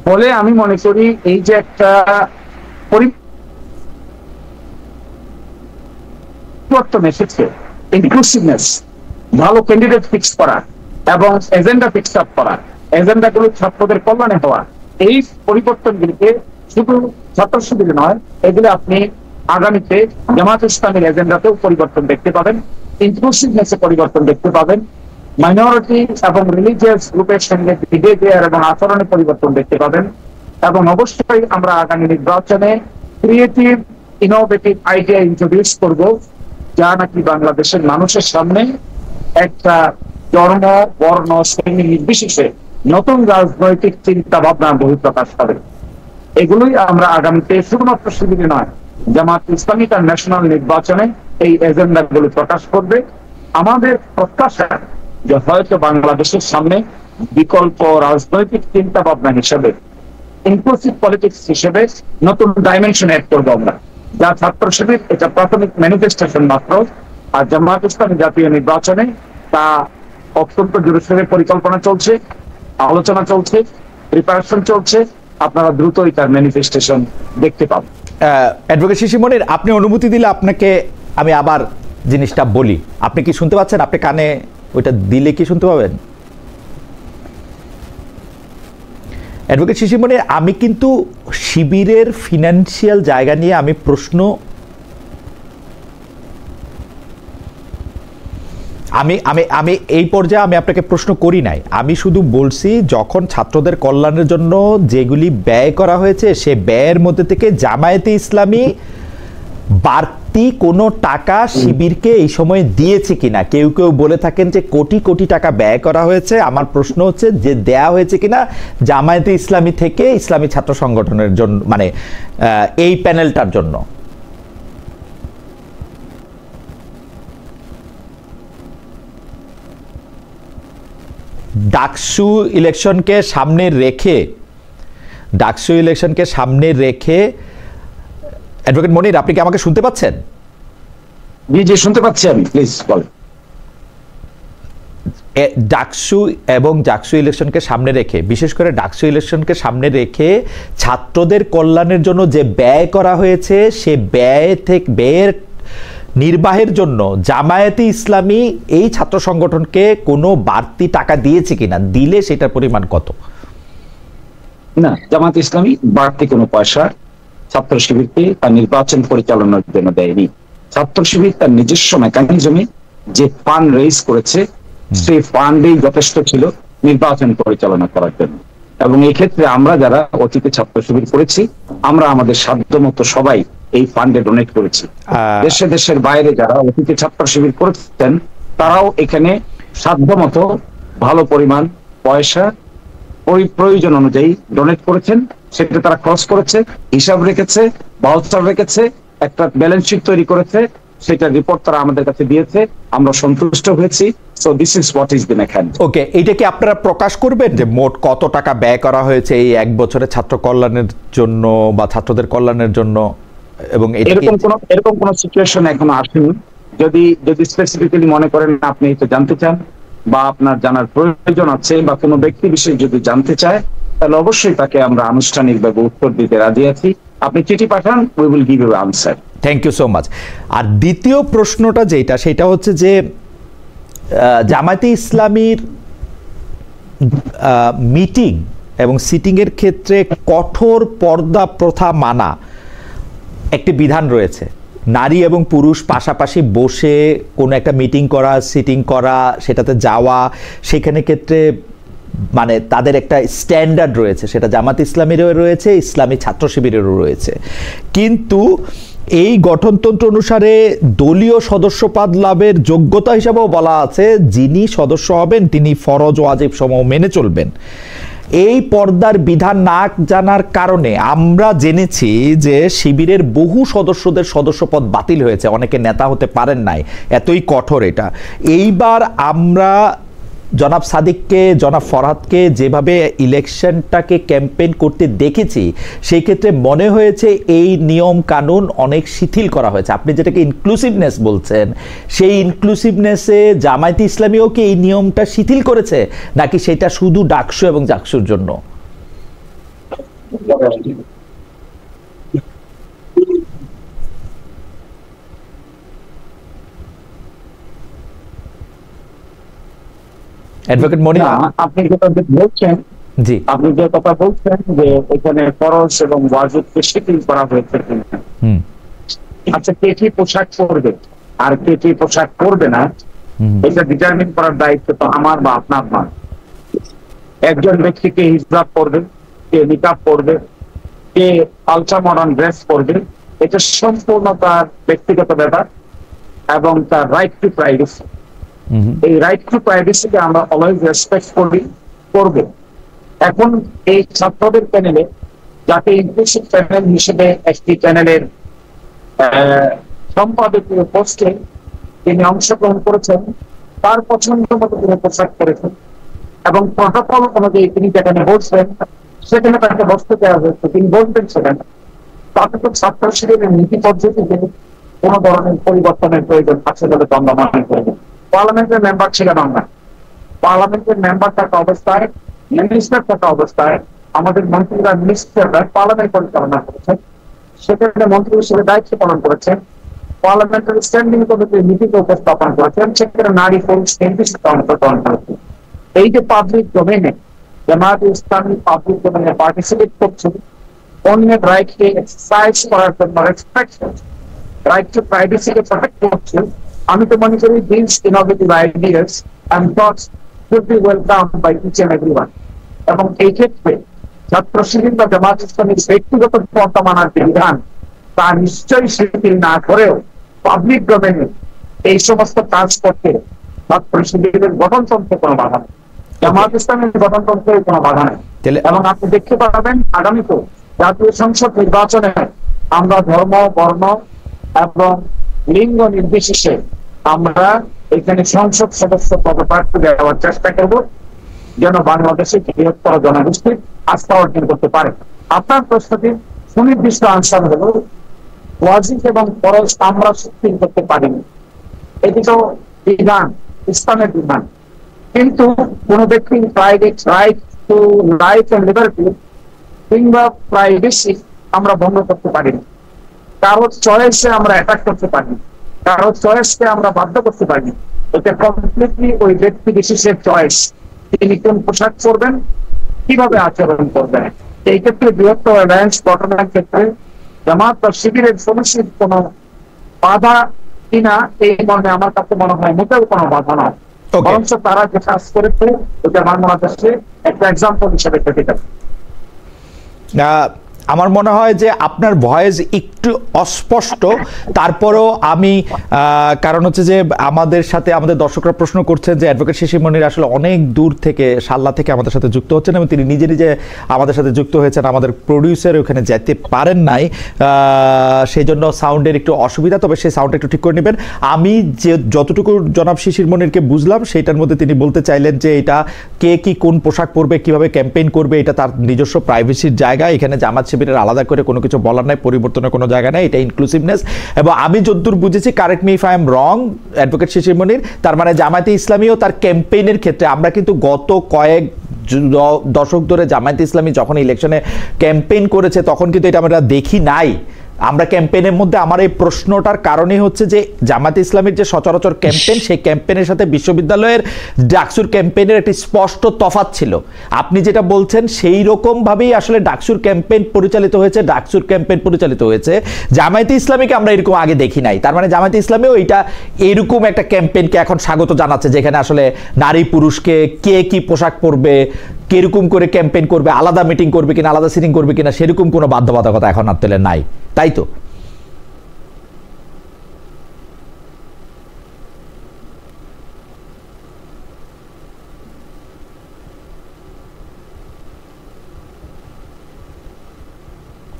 ফলে আমি মনে করি এই যে একটা পরিবর্তন এসেছে ইনক্লুসিভনেস, ভালো ক্যান্ডিডেট ফিক্স করা এবং এজেন্ডা ফিক্স আপ করা, এজেন্ডাগুলো ছাত্রদের কল্যাণে হওয়া, এই পরিবর্তনগুলিকে শুধু ছাত্র শিবিরে নয়, এগুলো আপনি আগামীতে জামাত ইসলামের এজেন্ডাতেও পরিবর্তন দেখতে পাবেন, ইনক্লুসিভনেসে পরিবর্তন দেখতে পাবেন, মাইনরিটি এবং রিলিজিয়াস গ্রুপের সঙ্গে বিহেভিয়ার এবং আচরণে পরিবর্তন দেখতে পাবেন, এবং অবশ্যই আমরা আগামী নির্বাচনে ক্রিয়েটিভ ইনোভেটিভ আইডিয়া ইন্ট্রোডিউস করব, যা নাকি বাংলাদেশের মানুষের সামনে একটা ধর্ম, বর্ণ, শ্রেণী নির্বিশেষে নতুন রাজনৈতিক চিন্তা ভাবনার বহিঃপ্রকাশ হবে। এগুলোই আমরা আগামীতে শুধুমাত্র শিবিরে নয়, জামাত ইসলামী তার ন্যাশনাল নির্বাচনে এই এজেন্ডা গুলো প্রকাশ করবে। আমাদের প্রত্যাশা যে হয়তো বাংলাদেশের সামনে বিকল্প রাজনৈতিক চিন্তা ভাবনা হিসেবে, ইনক্লুসিভ পলিটিক্স হিসেবে নতুন ডাইমেনশন অ্যাড করবো আমরা, যা ছাত্র শিবির এটা প্রাথমিক ম্যানিফেস্টেশন মাত্র। আর জামাত ইসলামী জাতীয় নির্বাচনে তা অত্যন্ত জোরসোরে পরিকল্পনা চলছে, আলোচনা চলছে, প্রিপারেশন চলছে। আপনারা দ্রুতই তার ম্যানিফেস্টেশন দেখতে পাবেন। অ্যাডভোকেট শিশির মনির, আপনি অনুমতি দিলে আপনাকে আমি আবার জিনিসটা বলি। আপনি কি শুনতে পাচ্ছেন? আপনি কানে ওইটা দিলে কি শুনতে পাবেন? অ্যাডভোকেট শিশির মনির, আমি কিন্তু শিবিরের ফিনান্সিয়াল জায়গা নিয়ে আমি প্রশ্ন আমি এই পর্যায়ে আমি আপনাকে প্রশ্ন করি নাই। আমি শুধু বলছি যখন ছাত্রদের কল্যাণের জন্য যেগুলি ব্যয় করা হয়েছে সে ব্যয়ের মধ্যে থেকে জামায়াতে ইসলামী বাড়তি কোনো টাকা শিবিরকে এই সময় দিয়েছে কিনা। কেউ কেউ বলে থাকেন যে কোটি কোটি টাকা ব্যয় করা হয়েছে। আমার প্রশ্ন হচ্ছে যে দেয়া হয়েছে কিনা জামায়াতে ইসলামী থেকে ইসলামী ছাত্র সংগঠনের জন্য, মানে এই প্যানেলটার জন্য। ডাকসু ইলেকশনকে সামনে রেখে অ্যাডভোকেট মনির, আপনি কি আমাকে শুনতে পাচ্ছেন? জি শুনতে পাচ্ছি আমি, প্লিজ বলেন। ডাকসু এবং ডাকসু ইলেকশনকে সামনে রেখে, বিশেষ করে ডাকসু ইলেকশনকে সামনে রেখে ছাত্রদের কল্যাণের জন্য যে ব্যয় করা হয়েছে সে ব্যয়ের নির্বাহের জন্য জামায়াতে ইসলামী এই ছাত্র সংগঠনকে কোনো বাড়তি টাকা দিয়েছে কিনা, দিলে সেটার পরিমাণ কত? না, জামায়াতে ইসলামী বাড়তি কোনো পয়সা ছাত্র শিবিরকে তার নির্বাচন পরিচালনার জন্য দেয়নি। ছাত্র শিবির তার নিজস্ব মেকানিজমে যে ফান্ড রেইজ করেছে সেই ফান্ডেই যথেষ্ট ছিল নির্বাচন পরিচালনা করার জন্য। এবং এই ক্ষেত্রে আমরা যারা অতীতে ছাত্র শিবির করেছি, আমরা আমাদের সাধ্যমতো সবাই এই ফান্ডে ডোনেট করেছি। দেশের বাইরে যারা অতীতে ছাত্র শিবির করেছেন তারাও এখানে সাধ্যমতো ভালো পরিমাণ পয়সা ওই প্রয়োজন অনুযায়ী ডোনেট করেছেন। সেটা তারা খরচ করেছে, হিসাব রেখেছে, বাউচার রেখেছে, একটা ব্যালেন্স শিট তৈরি করেছে, সেটা রিপোর্ট তারা আমাদের কাছে দিয়েছে, আমরা সন্তুষ্ট হয়েছি। So this is what is the mechanism. Okay, এইটা কি আপনারা প্রকাশ করবেন যে মোট কত টাকা ব্যয় করা হয়েছে এই এক বছরে ছাত্র কল্যাণের জন্য বা ছাত্রদের কল্যাণের জন্য? এবং এরকম কোন সিচুয়েশন এখনো আসেনি। যদি স্পেসিফিক্যালি মনে করেন আপনি এটা জানতে চান বা আপনার জানার প্রয়োজন আছে বা কোনো ব্যক্তি বিশেষ যদি জানতে চায়, তাহলে অবশ্যই তাকে আমরা আনুষ্ঠানিকভাবে উত্তর দিতে রাজি আছি। আপনি চিঠি পাঠান, we will give you answer. Thank you so much. আর দ্বিতীয় প্রশ্নটা যেটা, সেটা হচ্ছে যে জামায়াতে ইসলামীর মিটিং এবং সিটিংয়ের ক্ষেত্রে কঠোর পর্দা প্রথা মানা একটি বিধান রয়েছে। নারী এবং পুরুষ পাশাপাশি বসে কোনো একটা মিটিং করা, সিটিং করা, সেটাতে যাওয়া, সেখানে ক্ষেত্রে মানে তাদের একটা স্ট্যান্ডার্ড রয়েছে, সেটা জামাত ইসলামীরও রয়েছে, ইসলামী ছাত্র শিবিরেরও রয়েছে। কিন্তু এই গঠনতন্ত্র অনুসারে দলীয় সদস্যপদ লাভের যোগ্যতা হিসাবেও বলা আছে যিনি সদস্য হবেন তিনি ফরজ ওয়াজিব সমূহ মেনে চলবেন। এই পর্দার বিধান না জানার কারণে আমরা জেনেছি যে শিবিরের বহু সদস্যদের সদস্যপদ বাতিল হয়েছে, অনেকে নেতা হতে পারেন নাই, এতই কঠোর এটা। এইবার আমরা জনাব সাদিককে, জনাব ফরহাদকে যেভাবে ইলেকশনটাকে ক্যাম্পেইন করতে দেখেছি, সেই ক্ষেত্রে মনে হয়েছে এই নিয়ম কানুন অনেক শিথিল করা হয়েছে। আপনি যেটাকে ইনক্লুসিভনেস বলছেন, সেই ইনক্লুসিভনেসে জামায়াতে ইসলামীও কি এই নিয়মটা শিথিল করেছে, নাকি সেটা শুধু ডাকসু এবং জাকসুর জন্য? অ্যাডভোকেট মনির, আপনি যেটা বলছেন, জি আপনি যে কথা বলছেন যে এখানে ফরজ এবং ওয়াজিবকে শিথিল করা হয়েছে, আচ্ছা কে কি পোশাক পরবে আর কে কি পোশাক পরবে না এটা ডিটারমিন করার দায়িত্ব তো আমার বা আপনার নয়। একজন ব্যক্তিকে হিজাব পরবে, কে নিকাব পরবে, কে আলট্রা মডার্ন ড্রেস পরবে, এটা সম্পূর্ণ তার ব্যক্তিগত ব্যাপার এবং তার রাইট টু প্রাইভেসি। এই রাইট টু প্রাইভেসিকে আমরা অলওয়েজ রেসপেক্ট করব। এখন এই ছাত্রদের প্যানেলে, যাকে ইনক্লুসিভ প্যানেল হিসেবে একটি প্যানেলের সম্পাদকীয় পোস্টে তিনি অংশগ্রহণ করেছেন, তার পছন্দ মতো তিনি পোশাক করেছেন এবং প্রটোকল অনুযায়ী তিনি যেখানে বসবেন সেখানে তাকে বসতে দেওয়া হয়েছে, তিনি বসবেন সেখানে। তাতে তো ছাত্র শিবিরের নীতি পদ্ধতিতে কোনো ধরনের পরিবর্তনের প্রয়োজন আছে বলে আমরা মনে করি। পার্লামেন্টের মেম্বার ছিলেন আমরা, পার্লামেন্টের মেম্বার থাকা অবস্থায়, মিনিস্টার থাকা অবস্থায় আমাদের মন্ত্রীরা, মিনিস্টাররা পার্লামেন্ট পরিচালনা করেছেন, সেখানে মন্ত্রী হিসেবে দায়িত্ব পালন করেছেন, পার্লামেন্টারি স্ট্যান্ডিং কমিটির নীতিকে উপস্থাপন করেছেন, সেখানে নারী পুরুষ নির্দিষ্ট অংশগ্রহণ করেছেন। এই যে পাবলিক ডোমেইনে জামায়াতে ইসলামী পাবলিক ডোমেইনে পার্টিসিপেট করছে, অন্যের রাইটকে এক্সারসাইজ করার জন্য রেসপেক্ট করছে, রাইট টু প্রাইভেসিকে প্রোটেক্ট করছে, আমি তো মনে করি this innovative ideas and thoughts should be welcome by each and everyone. এবং এই ক্ষেত্রে ছাত্র শিবির বা জামায়াত ইসলামীর ব্যক্তিগত পন্থা মানার যে বিধান তা নিশ্চয়ই শিথিল না করেও পাবলিক ডোমেইনে এই সমস্ত কাজ করতে ছাত্র শিবিরের গঠনতন্ত্রে কোনো বাধা নেই, জামায়াত ইসলামের গঠনতন্ত্রের কোনো বাধা নেই। এবং আপনি দেখতে পাবেন আগামীতে জাতীয় সংসদ নির্বাচনে আমরা ধর্ম, বর্ণ এবং লিঙ্গ নির্বিশেষে আমরা এখানে সংসদ সদস্য পদপ্রার্থী দেওয়ার চেষ্টা করব, যেন বাংলাদেশের বৃহত্তর জনগোষ্ঠীর আস্থা অর্জন করতে পারে। আপনার প্রশ্নটির সুনির্দিষ্ট আনসার হলো ওয়াজিব এবং ফরজ আমরা শিথিল করতে পারিনি, এটি তো বিধান, ইসলামের বিধান। কিন্তু কোন ব্যক্তির private right to life and liberty কিংবা প্রাইভেসি আমরা ভঙ্গ করতে পারিনি, কারোর চয়েসে আমরা অ্যাটাক করতে পারিনি, কারোর চয়েসকে আমরা বাধ্য করতে পারিনি। এটা কমপ্লিটলি ওই ব্যক্তি বিশেষের চয়েস, তিনি কোন পোশাক পরবেন, কিভাবে আচরণ করবেন। এই ক্ষেত্রে বৃহত্তর অ্যালায়েন্স গঠনের ক্ষেত্রে জামাত বা শিবিরের সদস্যের কোন বাধা কিনা এই মর্মে আমার কাছে মনে হয় মোটেও কোনো বাধা নয়, বরঞ্চ তারা যে কাজ করেছে ওটা বাংলাদেশে একটা এক্সাম্পল হিসেবে থেকে যাবে। আমার মনে হয় যে আপনার ভয়েস একটু অস্পষ্ট, তারপরও আমি কারণ হচ্ছে যে আমাদের সাথে আমাদের দর্শকরা প্রশ্ন করছেন যে অ্যাডভোকেট শিশির মনির আসলে অনেক দূর থেকে, শাল্লা থেকে আমাদের সাথে যুক্ত হচ্ছেন এবং তিনি নিজে নিজে আমাদের সাথে যুক্ত হয়েছেন, আমাদের প্রডিউসার ওখানে যেতে পারেন নাই, সেই জন্য সাউন্ডের একটু অসুবিধা, তবে সেই সাউন্ডটা একটু ঠিক করে নেবেন। আমি যে যতটুকু জনাব শিশির মনিরকে বুঝলাম সেইটার মধ্যে তিনি বলতে চাইলেন যে এটা কে কি কোন পোশাক পরবে, কিভাবে ক্যাম্পেইন করবে, এটা তার নিজস্ব প্রাইভেসির জায়গা, এখানে জামাত শিবিরের আলাদা করে কোনো কিছু বলার নাই, পরিবর্তনের কোনো জায়গা নাই, এটা ইনক্লুসিভনেস। এবং আমি যতদূর বুঝেছি, correct me if I am wrong advocate Shishir Monir, তার মানে জামায়াতে ইসলামীও তার ক্যাম্পেইনের ক্ষেত্রে, আমরা কিন্তু গত কয়েক দশক ধরে জামায়াতে ইসলামী যখন ইলেকশনে ক্যাম্পেইন করেছে তখন কিন্তু এটা আমরা দেখি নাই। আমরা ক্যাম্পেইনের মধ্যে আমার এই প্রশ্নটার কারণে হচ্ছে যে জামায়াতে ইসলামীর যে সচরাচর ক্যাম্পেইন, সেই ক্যাম্পেইনের সাথে বিশ্ববিদ্যালয়ের ডাকসুর ক্যাম্পেইনের একটি স্পষ্ট তফাৎ ছিল। আপনি যেটা বলছেন সেই রকমভাবেই আসলে ডাকসুর ক্যাম্পেইন পরিচালিত হয়েছে, ডাকসুর ক্যাম্পেইন পরিচালিত হয়েছে। জামায়াতে ইসলামীকে আমরা এরকম আগে দেখি নাই, তার মানে জামায়াতে ইসলামীও এইটা এরকম একটা ক্যাম্পেইনকে এখন স্বাগত জানাচ্ছে, যেখানে আসলে নারী পুরুষকে কে কি পোশাক পরবে, কিরকম করে ক্যাম্পেইন করবে, আলাদা মিটিং করবে কিনা, আলাদা সিটিং করবে কিনা, সেরকম কোনো বাধ্যবাধকতা এখন আর তেলে নাই, তাই তো?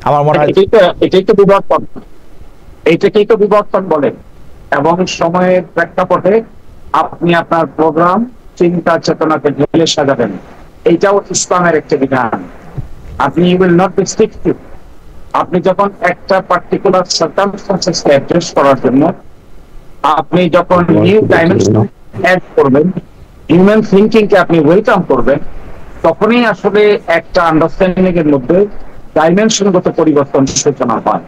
আমার মনে হয় এটাই তো বিবর্তন, এইটাকেই তো বিবর্তন বলে। এবং সময়ের প্রেক্ষাপটে আপনি আপনার প্রোগ্রাম, চিন্তা চেতনাকে ঢেলে সাজাবেন, এইটাও ইসলামের একটা বিধান। আপনি উইল নট বি স্ট্রিক্টিভ। আপনি যখন একটা পার্টিকুলার সার্কামস্টেন্সেসকে অ্যাড্রেস করার জন্য আপনি যখন নিউ ডাইমেনশন অ্যাড করবেন, হিউম্যান থিঙ্কিংকে আপনি ওয়েলকাম করবেন, তখনই আসলে একটা আন্ডারস্ট্যান্ডিং এর মধ্যে ডাইমেনশনগত পরিবর্তন সূচনা হয়।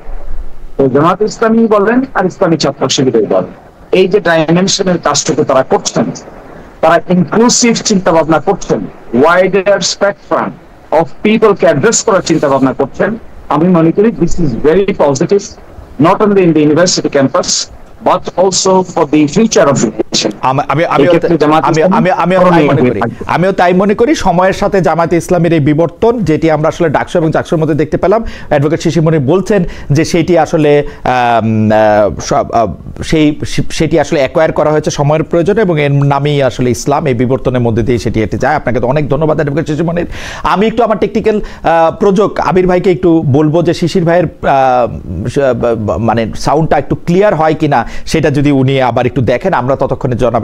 তো জামাত ইসলামী বলেন আর ইসলামী ছাত্র শিবির বলেন, এই যে ডাইমেনশনের কাজটুকু তারা করছেন, তারা ইনক্লুসিভ চিন্তা ভাবনা করছেন, ওয়াইডার স্পেকট্রাম অফ পিপলকে অ্যাড্রেস করার চিন্তা ভাবনা করছেন। আমি মনে করি this is very positive, not only in the university campus but also for the future of education. আমিও তাই মনে করি সময়ের সাথে জামায়াতে ইসলামের এই বিবর্তন, যেটি আমরা আসলে ডাকসু এবং চাকসুর মধ্যে দেখতে পেলাম, অ্যাডভোকেট শিশির মনির বলছেন যে সেটি আসলে সেটি আসলে অ্যাকোয়ার করা হয়েছে সময়ের প্রয়োজনে এবং এর নামেই আসলে ইসলাম। এই বিবর্তনের মধ্যে দিয়ে সেটি হেঁটে যায়। আপনাকে তো অনেক ধন্যবাদ অ্যাডভোকেট শিশির মনির। আমি একটু আমার টেকনিক্যাল প্রযোজক আবির ভাইকে একটু বলবো যে শিশির ভাইয়ের মানে সাউন্ডটা একটু ক্লিয়ার হয় কিনা সেটা যদি উনি আবার একটু দেখেন। আমরা ততক্ষণে জনাব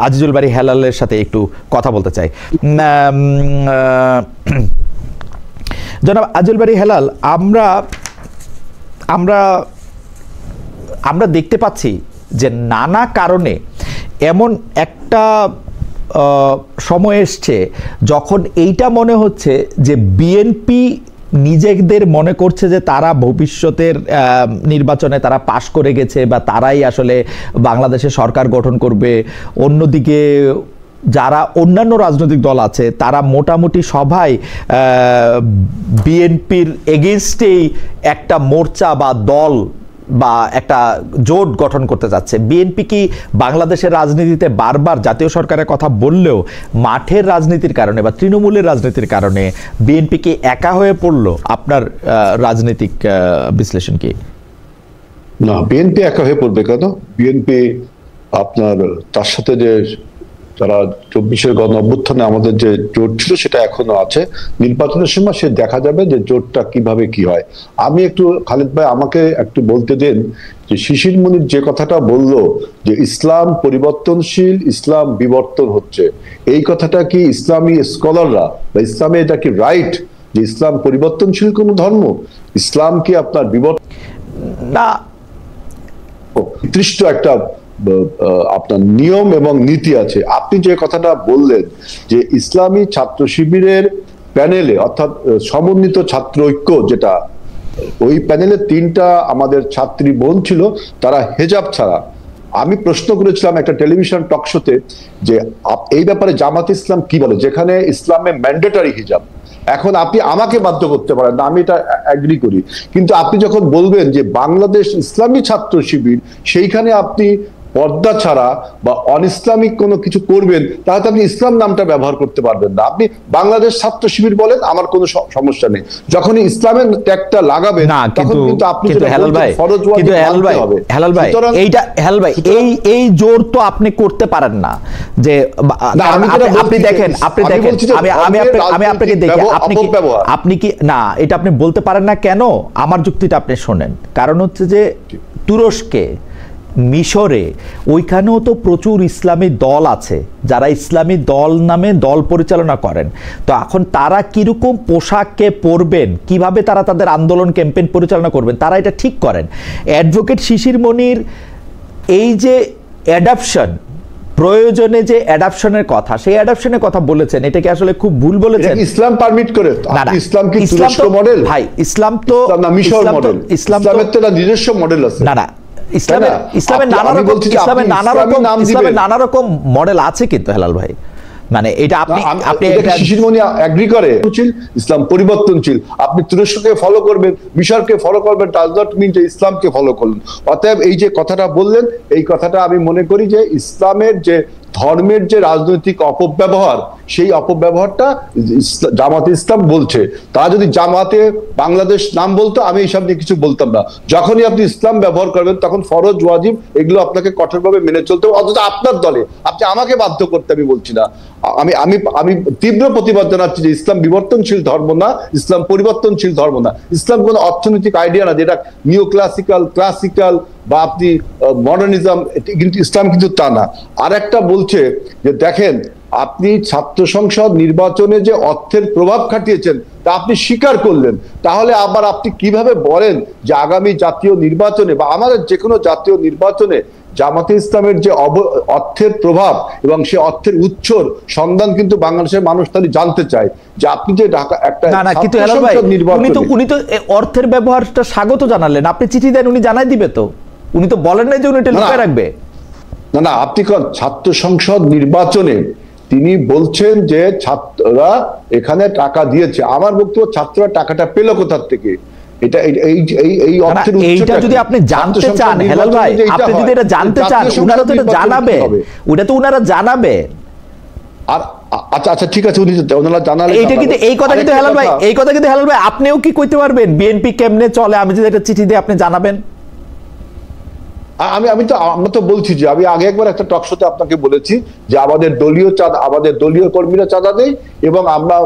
আজিজুল বারী হেলালের সাথে একটু কথা বলতে চাই। জনাব আজিজুল বারী হেলাল, আমরা দেখতে পাচ্ছি যে নানা কারণে এমন একটা সময় এসছে যখন এইটা মনে হচ্ছে যে বিএনপি নিজেদের মনে করছে যে তারা ভবিষ্যতের নির্বাচনে তারা পাশ করে গেছে বা তারাই আসলে বাংলাদেশে সরকার গঠন করবে। অন্যদিকে যারা অন্যান্য রাজনৈতিক দল আছে তারা মোটামুটি সবাই বিএনপির এগেইনস্টেই একটা মোর্চা বা দল বা একটা জোট গঠন করতে যাচ্ছে। বিএনপি কি বাংলাদেশের রাজনীতিতে বারবার জাতীয় সরকারের কথা বললেও মাঠের রাজনীতির কারণে বা তৃণমূলের রাজনীতির কারণে বিএনপি কি একা হয়ে পড়লো? আপনার রাজনৈতিক বিশ্লেষণ কি? না, বিএনপি একা হয়ে পড়বে কেন? বিএনপি আপনার তার সাথে যে যারা 24-এর গণ অভ্যুত্থানে আমাদের যে জোট ছিল সেটা এখনো আছে। নির্বাচনের সময় সে দেখা যাবে যে জোটটা কিভাবে কি হয়। আমি একটু খালিদ ভাই আমাকে একটু বলতে দেন যে শিশির মনির যে কথাটা বললো যে ইসলাম পরিবর্তনশীল, ইসলাম বিবর্তন হচ্ছে, এই কথাটা কি ইসলামী স্কলাররা বা ইসলামে এটা কি রাইট যে ইসলাম পরিবর্তনশীল কোন ধর্ম? ইসলাম কি আপনার বিবর্তন না, নির্দিষ্ট একটা আপনার নিয়ম এবং নীতি আছে। আপনি যে কথাটা বললেন যে ইসলামী ছাত্র শিবিরের প্যানেলে অর্থাৎ সমন্বিত ছাত্র ঐক্য, যেটা ওই প্যানেলে 3টা আমাদের ছাত্রী বোন ছিল, তারা হেজাব ছাড়া। আমি প্রশ্ন করেছিলাম একটা টেলিভিশন টক শোতে যে এই ব্যাপারে জামাত ইসলাম কি বলে, যেখানে ইসলামে ম্যান্ডেটরি হিজাব। এখন আপনি আমাকে বাধ্য করতে পারেন না, আমি এটা এগ্রি করি, কিন্তু আপনি যখন বলবেন যে বাংলাদেশ ইসলামী ছাত্র শিবির, সেইখানে আপনি পর্দা ছাড়া বা অন ইসলামিক কোনো কিছু করবেন, তাহলে আপনি ইসলাম নামটা ব্যবহার করতে পারবেন না। আপনি বাংলাদেশ ছাত্র শিবির বলেন, আমার কোনো সমস্যা নেই। যখনই ইসলামের ট্যাগটা লাগাবেন তখন কিন্তু আপনি এই জোর তো আপনি করতে পারেন না যে আপনি দেখেন আমি আপনাকে দেখি আপনি কি না, এটা আপনি বলতে পারেন না কেন? আমার যুক্তিটা আপনি শোনেন। কারণ হচ্ছে যে তুরস্কে, মিশরে, ওইখানেও তো প্রচুর ইসলামী দল আছে যারা ইসলামী দল নামে দল পরিচালনা করেন। তো এখন তারা কিরকম পোশাককে পরবেন, কিভাবে তারা তাদের আন্দোলন ক্যাম্পেইন পরিচালনা করবেন, তারা এটা ঠিক করেন। অ্যাডভোকেট শিশির মনির এই যে অ্যাডাপশন, প্রয়োজনে যে অ্যাডাপশনের কথা, সেই অ্যাডাপশনের কথা বলেছেন, এটা কি আসলে খুব ভুল বলেছেন? ইসলাম পারমিট করে? ইসলাম কি তুরস্ক মডেল? ভাই ইসলাম তো মিশর মডেল, ইসলামের তো নিজস্ব মডেল আছে। না, ইসলামের নানা রকম মডেল আছে কিন্তু হেলাল ভাই, মানে এটা আপনি শিশির মনি এগ্রি করে ইসলাম পরিবর্তনশীল। আপনি তুরস্ককে ফলো করবেন, মিশরকে ফলো করবেন, ডাজ নট মিন যে ইসলামকে ফলো করলেন। অতএব এই যে কথাটা বললেন, এই কথাটা আমি মনে করি যে ইসলামের যে ধর্মের যে রাজনৈতিক অপব্যবহার, সেই অপব্যবহারটা জামাতে ইসলাম বলছে। তারা যদি জামাতে বাংলাদেশ নাম বলতো, আমি এইসব নিয়ে কিছু বলতাম না। যখনই আপনি ইসলাম ব্যবহার করবেন তখন ফরজ ওয়াজিব এগুলো আপনাকে কঠোরভাবে মেনে চলতে হবে, অথচ আপনার দলে আপনি আমাকে বাধ্য করতে আমি বলছি না। আমি তীব্র প্রতিবাদ জানাচ্ছি যে ইসলাম বিবর্তনশীল ধর্ম না, ইসলাম পরিবর্তনশীল ধর্ম না। ইসলাম কোনো অর্থনৈতিক আইডিয়া না যেটা নিও ক্লাসিক্যাল বা আপনি মডার্নিজম, কিন্তু ইসলাম কিন্তু তা না। আর একটা বলছে যে দেখেন, আপনি ছাত্র সংসদ নির্বাচনে যে অর্থের প্রভাব খাটিয়েছেন তা আপনি স্বীকার করলেন, তাহলে আবার আপনি কিভাবে বলেন যে আগামী জাতীয় নির্বাচনে বা আমাদের যে কোনো জাতীয় নির্বাচনে জামাতে ইসলামের যে অর্থের প্রভাব এবং সে অর্থের উৎসর সন্ধান কিন্তু বাংলাদেশের মানুষ তাহলে জানতে চায় যে আপনি যে ঢাকা একটা উনি তো অর্থের ব্যবহারটা স্বাগত জানালেন। আপনি চিঠি দেন, উনি জানাই দিবে তো, উনি তো বলেন না যে উনি এটা লুকিয়ে রাখবে। না, না, আপনি কোন ছাত্র সংসদ নির্বাচনে তিনি বলছেন যে ছাত্ররা এখানে টাকা দিয়েছে। আমার বক্তব্য, ছাত্ররা টাকাটা পেল কোথা থেকে? এটা এই অর্থের এইটা যদি আপনি জানতে চান হেলাল ভাই, আপনি যদি এটা জানতে চান, উনারা তো এটা জানাবে, ওটা তো উনারা জানাবে। আর আচ্ছা আচ্ছা ঠিক আছে, ওনারা জানালে এইটা কিন্তু এই কথা কিন্তু হেলাল ভাই, এই কথা কিন্তু হেলাল ভাই আপনিও কি কইতে পারবেন বিএনপি কেমনে চলে? আমি যদি একটা চিঠি দিয়ে আপনি জানাবেন। আমরা তো বলছি যে আমি আগে একবার একটা টক শোতে আপনাকে বলেছি যে আমাদের দলীয় কর্মীরা চাঁদা দেয়, এবং আমরা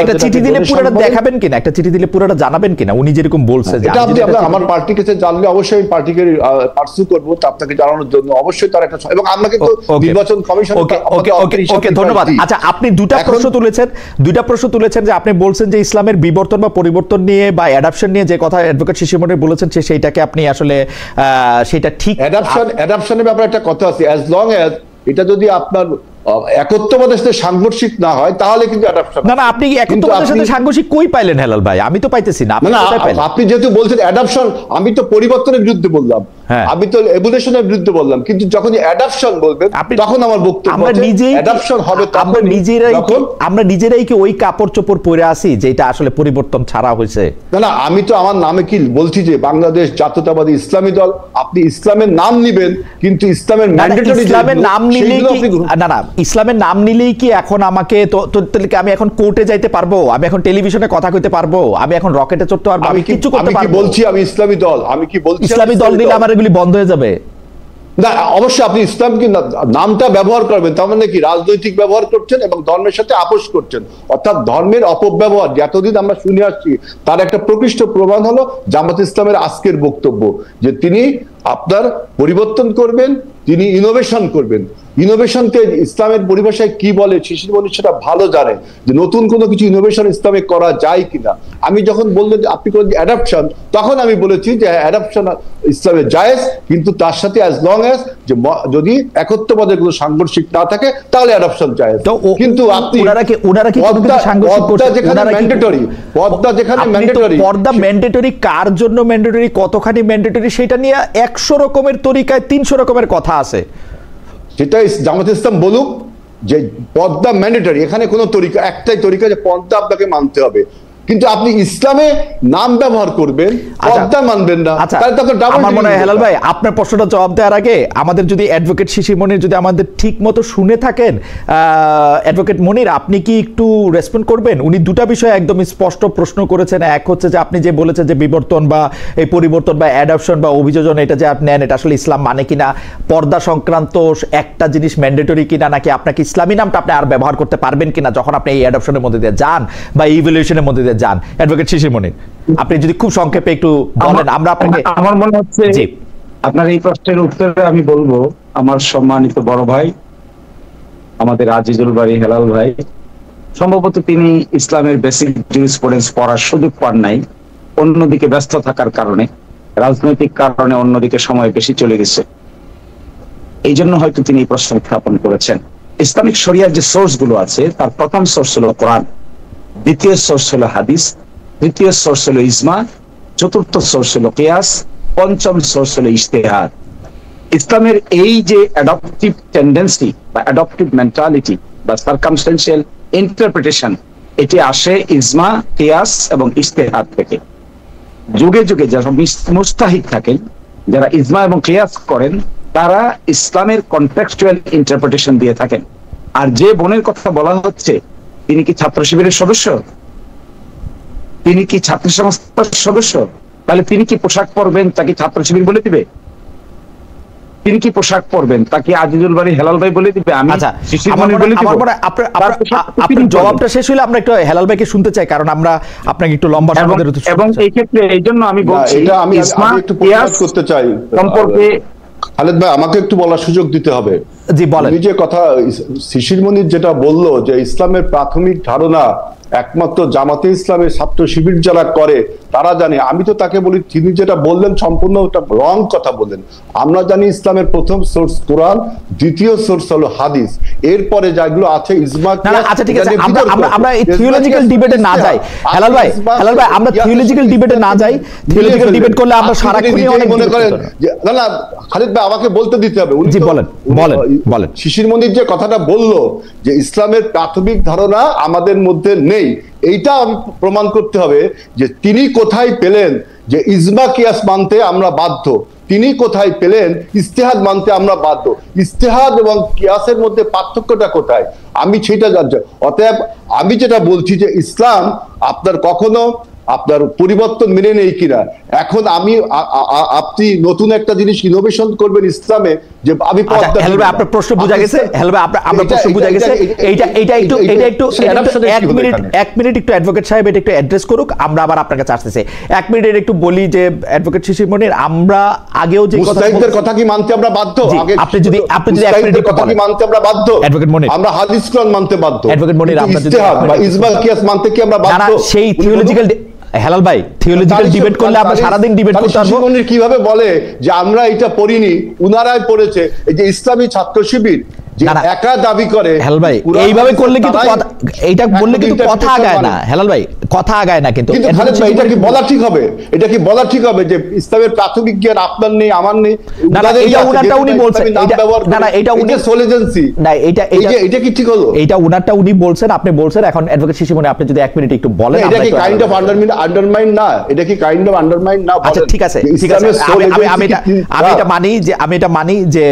একটা চিঠি দিলে পুরোটা দেখাবেন কিনা, একটা চিঠি দিলে পুরোটা জানাবেন কিনা? উনি যেরকম বলছে যে এটা আপনি আমার পার্টির কাছে জানলে অবশ্যই আমি পার্টিকে পার্সু করব আপনাকে জানানোর জন্য। অবশ্যই তার একটা, এবং আমাকে তো নির্বাচন কমিশন। ওকে ধন্যবাদ। আচ্ছা, আপনি দুটা প্রশ্ন তুলেছেন যে আপনি বলছেন যে ইসলামের বিবর্তন বা পরিবর্তন নিয়ে বা অ্যাডাপশন নিয়ে যে কথা অ্যাডভোকেট শিশির মনির বলেছেন, সেইটাকে আপনি আসলে সেটা ঠিক অ্যাডাপশনের ব্যাপারে একটা কথা আছে, অ্যাজ লং অ্যাজ এটা যদি আপনার একত্ববাদের সাথে সাংঘর্ষিক না হয় তাহলে কিন্তু অ্যাডাপশন। না, আপনি একত্ববাদের সাথে সাংঘর্ষিক কই পাইলেন হেলাল ভাই? আমি তো পাইতেছি না। আপনি যেহেতু বলছেন অ্যাডাপশন, আমি তো পরিবর্তনের বিরুদ্ধে বললাম, আমি তো এভলিউশনের বিরুদ্ধে বললাম, কিন্তু যখন অ্যাডাপশন বলবেন তখন আমার বক্তব্য আমরা নিজেই অ্যাডাপশন হবে। আমরা নিজেরাই কি ওই কাপড় চোপড় পরে আছি যেটা আসলে পরিবর্তন ছাড়া হয়েছে? না, আমি তো আমার নামে কি বলছি যে বাংলাদেশ জাতীয়তাবাদী ইসলামী দল। আপনি ইসলামের নাম নিবেন, কিন্তু ইসলামের ম্যান্ডেটরি ইসলামের নাম নিলেই কি না ইসলামের নাম নিলেই কি এখন আমাকে আমি এখন কোর্টে যাইতে পারবো? আমি এখন টেলিভিশনে কথা কইতে পারবো? আমি এখন রকেটে চড়তে পারবো? আমি কিছু করতে পারবো? আমি কি বলছি আমি ইসলামী দল? আমি কি বলছি ইসলামী দল দিলে আমার এগুলি বন্ধ হয়ে যাবে? না, অবশ্যই আপনি ইসলামকে নামটা ব্যবহার করবেন, তার মানে কি রাজনৈতিক ব্যবহার করছেন এবং ধর্মের সাথে আপোষ করছেন, অর্থাৎ ধর্মের অপব্যবহার যতদিন আমরা শুনে আসছি তার একটা প্রকৃষ্ট প্রমাণ হলো জামাত ইসলামের আজকের বক্তব্য যে তিনি আপনার পরিবর্তন করবেন, তিনি ইনোভেশন করবেন। ইনোভেশনকে ইসলামের পরিভাষায় কি বলে শিশির মনির সেটা ভালো জানে, যে নতুন কোনো কিছু ইনোভেশন ইসলামে করা যায় কিনা। আমি যখন বললেন যে আপনি করেন অ্যাডাপশন, তখন আমি বলেছি যে অ্যাডাপশন ইসলামে জায়েজ, কিন্তু তার সাথে অ্যাজ লং অ্যাজ যে যদি একত্ববাদের কোনো সাংঘর্ষিক না থাকে তাহলে অ্যাডাপশন জায়েজ। কিন্তু আপনি পর্দা ম্যান্ডেটরি কার জন্য ম্যান্ডেটরি, কতখানি ম্যান্ডেটরি, সেটা নিয়ে 100 রকমের তরিকায় 300 রকমের কথা আছে। সেটা জামাত ইসলাম বলুক যে পর্দা ম্যান্ডেটরি, এখানে কোনো তরিকা, একটাই তরিকা যে পর্দা আপনাকে মানতে হবে, কিন্তু আপনি ইসলামে নাম ব্যবহার করবেন, পর্দা মানবেন না। আমার মনে হয় হেলাল ভাই আপনার প্রশ্নটা জবাব দেওয়ার আগে আমাদের যদি অ্যাডভোকেট শিশির মনির যদি আমাদের ঠিক মতো শুনে থাকেন, অ্যাডভোকেট মনির আপনি কি একটু রেসপন্ড করবেন? উনি দুটা বিষয় একদম স্পষ্ট প্রশ্ন করেছেন। এক হচ্ছে যে আপনি যে বলেছেন যে বিবর্তন বা এই পরিবর্তন বা অ্যাডপশন বা অভিযোজন এটা যে আপনি নেন, এটা আসলে ইসলাম মানে কিনা, পর্দা সংক্রান্ত একটা জিনিস ম্যান্ডেটরি কিনা, নাকি আপনাকে ইসলামী নামটা আপনি আর ব্যবহার করতে পারবেন কিনা যখন আপনি এই অ্যাডপশনের মধ্যে দিয়ে যান বা ইভ্যালুয়েশনের মধ্যে দিয়ে যান। অ্যাডভোকেট শিশির মনির, আপনি যদি খুব সংক্ষেপে একটু বলেন। আমরা আপনাকে, আমার মনে হচ্ছে আপনার এই প্রশ্নের উত্তরে আমি বলবো, আমার সম্মানিত বড় ভাই আমাদের আজিজুল বারী হেলাল ভাই, সম্ভবত তিনি ইসলামের বেসিক জুরিসপ্রুডেন্স পড়ার সুযোগ পান নাই, অন্যদিকে ব্যস্ত থাকার কারণে, রাজনৈতিক কারণে অন্যদিকে সময় বেশি চলে গেছে, এই জন্য হয়তো তিনি এই প্রশ্ন উত্থাপন করেছেন। ইসলামিক শরিয়ার যে সোর্স গুলো আছে তার প্রথম সোর্স হলো কোরআন, দ্বিতীয় সোর্স হলো হাদিস, তৃতীয় সোর্স হলো ইজমা, চতুর্থ সোর্স হলো কিয়াস, পঞ্চম সোর্স হলো ইজতিহাদ। ইসলামের এই যে অ্যাডপটিভ টেন্ডেন্সি বা অ্যাডপটিভ মেন্টালিটি বা সার্কামস্টেন্সিয়াল ইন্টারপ্রিটেশন, এটি আসে ইজমা, কিয়াস এবং ইজতিহাদ থেকে। যুগে যুগে যারা মুস্তাহিদ থাকেন, যারা ইজমা এবং কিয়াস করেন, তারা ইসলামের কনটেক্সচুয়াল ইন্টারপ্রিটেশন দিয়ে থাকেন। আর যে বোনের কথা বলা হচ্ছে, তিনি কি ছাত্র শিবিরের সদস্য? তিনি কি ছাত্র সংস্থার সদস্য? তাহলে তিনি কি পোশাক পরবেন তাকে ছাত্র শিবির বলে দিবে? তিনি কি পোশাক পরবেন তাকে আজিজুল বারী হেলাল ভাই বলে দিবে? আমি আপনার জবাবটা শেষ হইলে আমরা একটু হেলাল ভাইকে শুনতে চাই, কারণ আমরা আপনাকে একটু লম্বা সময় ধরে, এবং এই ক্ষেত্রে এই জন্য আমি বলছি আমি একটু প্রশ্ন করতে চাই সম্পর্কে খালেদ ভাই, আমাকে একটু বলার সুযোগ দিতে হবে। জি বলেন। যে কথা শিশির মনির যেটা বললো যে ইসলামের প্রাথমিক ধারণা একমাত্র জামাতে ইসলামের ছাত্র শিবির যারা করে তারা জানে। আমি তো তাকে বলি, তিনি যেটা বললেন সম্পূর্ণ ওটা রং কথা বললেন। আমরা জানি ইসলামের প্রথম সোর্স কোরআন, দ্বিতীয় সোর্স হলো হাদিস, এরপরে যেগুলো আছে ইজমা। আচ্ছা ঠিক আছে, আমরা এই থিওলজিক্যাল ডিবেটে না যাই হেলাল ভাই, আমরা থিওলজিক্যাল ডিবেটে না যাই। থিওলজিক্যাল ডিবেট করলে আমরা সারাক্ষণ অনেক মনে করেন না না খালিদ ভাই আমাকে বলতে দিতে হবে। জি বলেন বলেন। শিশির মনির যে কথাটা বললো যে ইসলামের প্রাথমিক ধারণা আমাদের মধ্যে নেই, এইটা আমি প্রমাণ করতে হবে যে তিনি কোথায় পেলেন যে ইজমা কিয়াস মানতে আমরা বাধ্য, তিনি কোথায় পেলেন ইস্তেহাদ মানতে আমরা বাধ্য। ইস্তেহাদ এবং কিয়াসের মধ্যে পার্থক্যটা কোথায় আমি সেটা জানছি। অতএব আমি যেটা বলছি যে ইসলাম আপনার কখনো আপনার পরিবর্তন মেনে নেই কিনা। এখন আমি আপনি নতুন একটা জিনিস ইনোভেশন করবেন ইসলামে যে আমি আপনার প্রশ্ন বোঝা গেছে আপনার প্রশ্ন বোঝা গেছে। এইটা একটু 1 মিনিট একটু অ্যাডভোকেট সাহেব এটা একটু অ্যাড্রেস করুক, আমরা আবার আপনার কাছে আসতেছি। 1 মিনিট একটু বলি যে অ্যাডভোকেট শিশির মনির, আমরা আগেও যে মুস্তাহিদের কথা কি মানতে আমরা বাধ্য? আপনি যদি 1 মিনিট কথা কি মানতে আমরা বাধ্য? অ্যাডভোকেট মনির, আমরা হাদিস কোরআন মানতে বাধ্য। অ্যাডভোকেট মনির, আমরা যদি ইজমা কিয়াস মানতে কি আমরা বাধ্য? না সেই থিওলজিক্যাল হেলাল ভাই, থিওলজিক্যাল ডিবেট করলে আমরা সারাদিন ডিবেট করতে পারবো। কিভাবে বলে যে আমরা এটা পড়িনি, উনারাই পড়েছে। এই যে ইসলামী ছাত্র শিবির একা দাবি করে হেলাল ভাই, এইভাবে করলে কিন্তু এইটা বললে কিন্তু কথা আগায় না হেলাল ভাই, কথা আগায় না। কিন্তু এটা কি বলা ঠিক হবে? এটা কি বলা ঠিক হবে যে ইসলামের প্রাথমিক জ্ঞান আপনার নেই আমার নেই? না না এটা উনারটা উনি বলছেন, না না এটা উনি সোলেজেন্সি না, এটা কি ঠিক হলো? এটা উনারটা উনি বলছেন, আপনি বলছেন। এখন অ্যাডভোকেট শিশির মনির, আপনি যদি 1 মিনিট একটু বলেন। এটা কি কাইন্ড অফ আন্ডারমাইন না? এটা কি কাইন্ড অফ আন্ডারমাইন না? আচ্ছা ঠিক আছে, আমি এটা মানি যে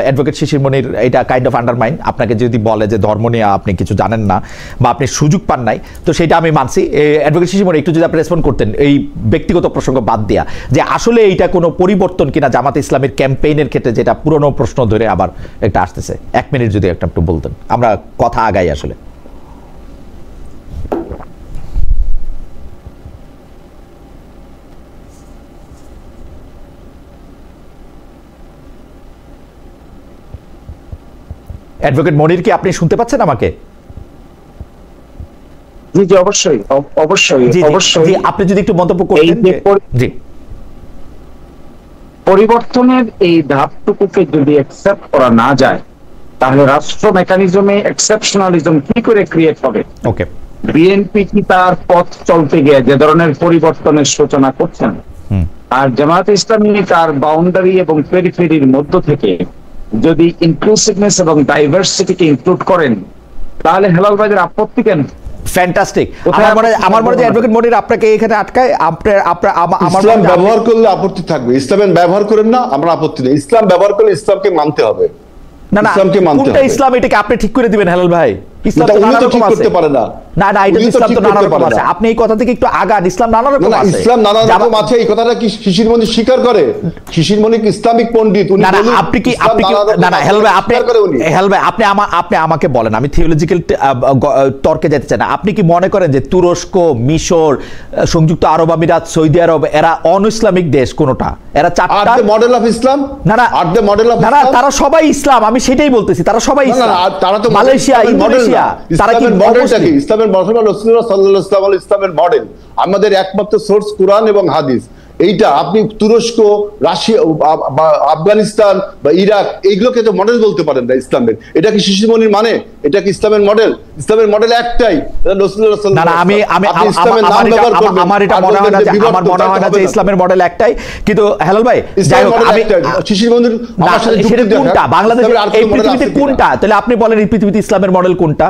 অ্যাডভোকেট শিশির মনির এটা কাইন্ড অফ আন্ডারমাইন। আপনাকে যদি বলে যে ধর্ম নিয়ে আপনি কিছু জানেন না বা আপনি সুযোগ পান নাই, তো সেটা আমি মানছি। অ্যাডভোকেট শিশির মনির একটু যদি আপনি রেসপন্ড করতেন এই ব্যক্তিগত প্রসঙ্গ বাদ দিয়া, যে আসলে এইটা কোনো পরিবর্তন কিনা জামাতে ইসলামের ক্যাম্পেইনের ক্ষেত্রে, যেটা পুরনো প্রশ্ন ধরে আবার একটা আসতেছে। 1 মিনিট যদি একটু বলতেন, আমরা কথা আগাই আসলে। অ্যাডভোকেট মনির, কি আপনি শুনতে পাচ্ছেন আমাকে? জি জি অবশ্যই অবশ্যই অবশ্যই। আপনি যদি একটু মন্তব্য করতেন। জি, পরিবর্তনের এই ধাপটুকুকে যদি অ্যাকসেপ্ট করা না যায়, তাহলে রাষ্ট্র মেকানিজমে এক্সেপশনালিজম কি করে ক্রিয়েট হবে? ওকে, বিএনপি কি তার পথ চলতে গিয়ে যে ধরনের পরিবর্তনের সূচনা করছেন, আর জামায়াতে ইসলামী তার বাউন্ডারি এবং পেরিফেরির মধ্য থেকে যদি ইনক্লুসিভনেস এবং ডাইভার্সিটিকে ইনক্লুড করেন, তাহলে হেলাল ভাইদের আপত্তি কেন? ফ্যান্টাস্টিক। আমার মনে হয় অ্যাডভোকেট মনির আপনাকে এখানে আটকায়। ইসলাম ব্যবহার করলে আপত্তি থাকবে, ইসলামের ব্যবহার করেন না, আমরা আপত্তি নেই। ইসলাম ব্যবহার করলে ইসলামকে মানতে হবে। না না, কোনটা ইসলাম এটাকে আপনি ঠিক করে দিবেন হেলাল ভাই? ইসলাম তো নানা রকম আছে। করতে পারে না। না না, এটা ইসলাম তো নানা রকম আছে। আপনি এই কথা থেকে একটু আগান। ইসলাম নানা রকম আছে। ইসলাম নানা রকম আছে, এই কথাটা কি শিশির মনির স্বীকার করে? শিশির মনির ইসলামিক পণ্ডিত, উনি না না, আপনি কি না না হেলাল ভাই, আপনি আমাকে বলেন, আমি থিওলজিক্যাল তর্কে যেতে চাই না। আপনি কি মনে করেন যে তুরস্ক, মিশর, সংযুক্ত আরব আমিরাত, সৌদি আরব এরা অন ইসলামিক দেশ কোনটা? এরা চারটা মডেল অফ ইসলাম। না না, আর দ্য মডেল অফ না না, তারা সবাই ইসলাম। আমি সেটাই বলতেছি, তারা সবাই ইসলাম। তারা তো মালয়েশিয়া, ইন্দোনেশিয়া, তারা কি মডেলটা কি? ইসলামের রাসূলুল্লাহ সাল্লাল্লাহু আলাইহি ওয়াসাল্লাম ইসলামের মডেল। আমাদের একমাত্র সোর্স কুরআন এবং হাদিস। এইটা আপনি তুরস্ক, রাশিয়া, আফগানিস্তান বা ইরাক এইগুলোকে তো মডেল বলতে পারেন না ইসলামের। এটা কি শিশির মনির মানে? এটা কি ইসলামের মডেল? ইসলামের মডেল একটাই, রাসূলুল্লাহ সাল্লাল্লাহু আলাইহি ওয়াসাল্লাম। না না, আমার এটা মনে হয় না যে ইসলামের মডেল একটাই। কিন্তু হেলাল ভাই, যাই হোক, আমি শিশির মনির আমার সাথে যুক্তি দেন কোনটা বাংলাদেশের এই পৃথিবীতে কোনটা? তাহলে আপনি বলেন এই পৃথিবীতে ইসলামের মডেল কোনটা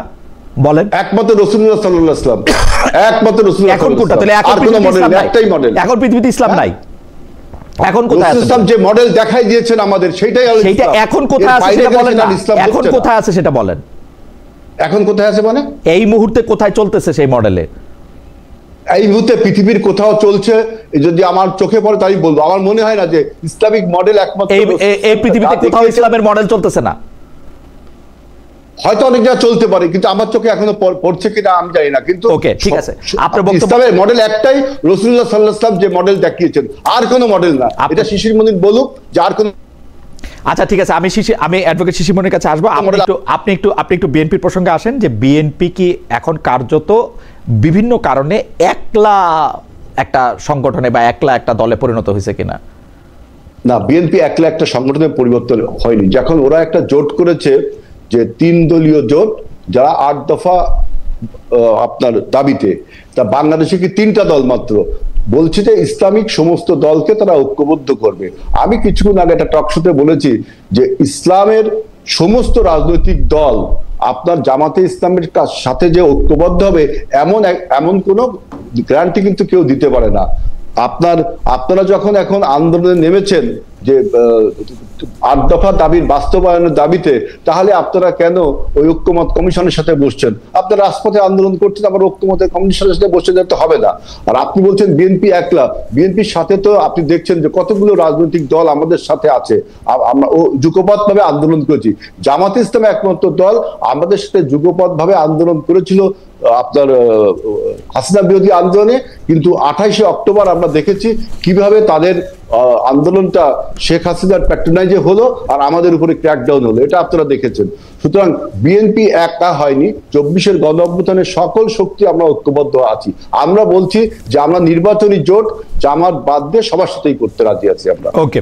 বলেন? একমাত্র রাসূলুল্লাহ সাল্লাল্লাহু আলাইহি ওয়াসাল্লাম, একমাত্র রাসূলুল্লাহ। এখন কোনটা? তাহলে এখন মডেল একটাই মডেল। এখন পৃথিবীতে ইসলাম নাই। এখন কোথায় আছে? ইসলাম যে মডেল দেখাই দিয়েছেন আমাদের, সেটাই হলো ইসলাম। সেটা এখন কোথায় আছে সেটা বলেন না। এখন কোথায় আছে সেটা বলেন। এখন কোথায় আছে মানে? এই মুহূর্তে কোথায় চলতেছে সেই মডেলে? এই মুহূর্তে পৃথিবীর কোথাও চলছে, যদি আমার চোখে পড়ে তাই বলবো। আমার মনে হয় না যে ইসলামিক মডেল একমাত্র এই পৃথিবীতে কোথাও ইসলামের মডেল চলতেছে না। হয়তো অনেক জায়গায় চলতে পারে, কিন্তু আমার চোখে এখনো পড়ছে কিনা আমি জানি না। কিন্তু ওকে, ঠিক আছে, আপনার বক্তব্য। ইসলামের মডেল একটাই, রাসূলুল্লাহ সাল্লাল্লাহু আলাইহি ওয়াসাল্লাম যে মডেল দেখিয়েছেন, আর কোনো মডেল না। এটা শিশির মনির বলুক যে আর কোনো। আচ্ছা ঠিক আছে, আমি অ্যাডভোকেট শিশির মনির কাছে আসবো। আপনি একটু বিএনপির প্রসঙ্গে আসেন, যে বিএনপি কি এখন কার্যত বিভিন্ন কারণে একলা একটা সংগঠনে বা একলা একটা দলে পরিণত হয়েছে কিনা? না, বিএনপি একলা একটা সংগঠনের পরিবর্তন হয়নি। যখন ওরা একটা জোট করেছে, যে 3 দলীয় জোট, যারা 8 দফা আপনার দাবিতে, তা বাংলাদেশে কি 3টা দল মাত্র বলছে যে ইসলামিক সমস্ত দলকে তারা ঐক্যবদ্ধ করবে। আমি কিছুক্ষণ আগে একটা টক শোতে বলেছি যে ইসলামের সমস্ত রাজনৈতিক দল আপনার জামাতে ইসলামের সাথে যে ঐক্যবদ্ধ হবে এমন কোনো গ্যারান্টি কিন্তু কেউ দিতে পারে না। আপনারা যখন এখন আন্দোলনে নেমেছেন যে 8 দফা দাবির বাস্তবায়নের দাবিতে, তাহলে আপনারা কেন ওই ঐক্যমত কমিশনের সাথে বসছেন? আপনারা রাজপথে আন্দোলন করছেন, আবার ঐক্যমত কমিশনের সাথে বসে যেতে হবে না। আর আপনি বলছেন বিএনপি একলা, বিএনপির সাথে তো আপনি দেখছেন যে কতগুলো রাজনৈতিক দল আমাদের সাথে আছে। আমরা যুগপৎ ভাবে আন্দোলন করেছি। জামাতে ইসলাম একমাত্র দল আমাদের সাথে যুগপৎ ভাবে আন্দোলন করেছিল আপনার হাসিনা বিরোধী আন্দোলনে, কিন্তু 28শে অক্টোবর আমরা দেখেছি কিভাবে তাদের আন্দোলনটা শেখ হাসিনার প্যাট্রোনাইজে হলো আর আমাদের উপরে ক্র্যাকডাউন হলো, এটা আপনারা দেখেছেন। সুতরাং বিএনপি একা হয়নি, 24-এর গণ অভ্যুত্থানের সকল শক্তি আমরা ঐক্যবদ্ধ আছি। আমরা বলছি যে আমরা নির্বাচনী জোট জামাত বাদ দিয়ে সবার সাথেই করতে রাজি আছি আমরা। ওকে,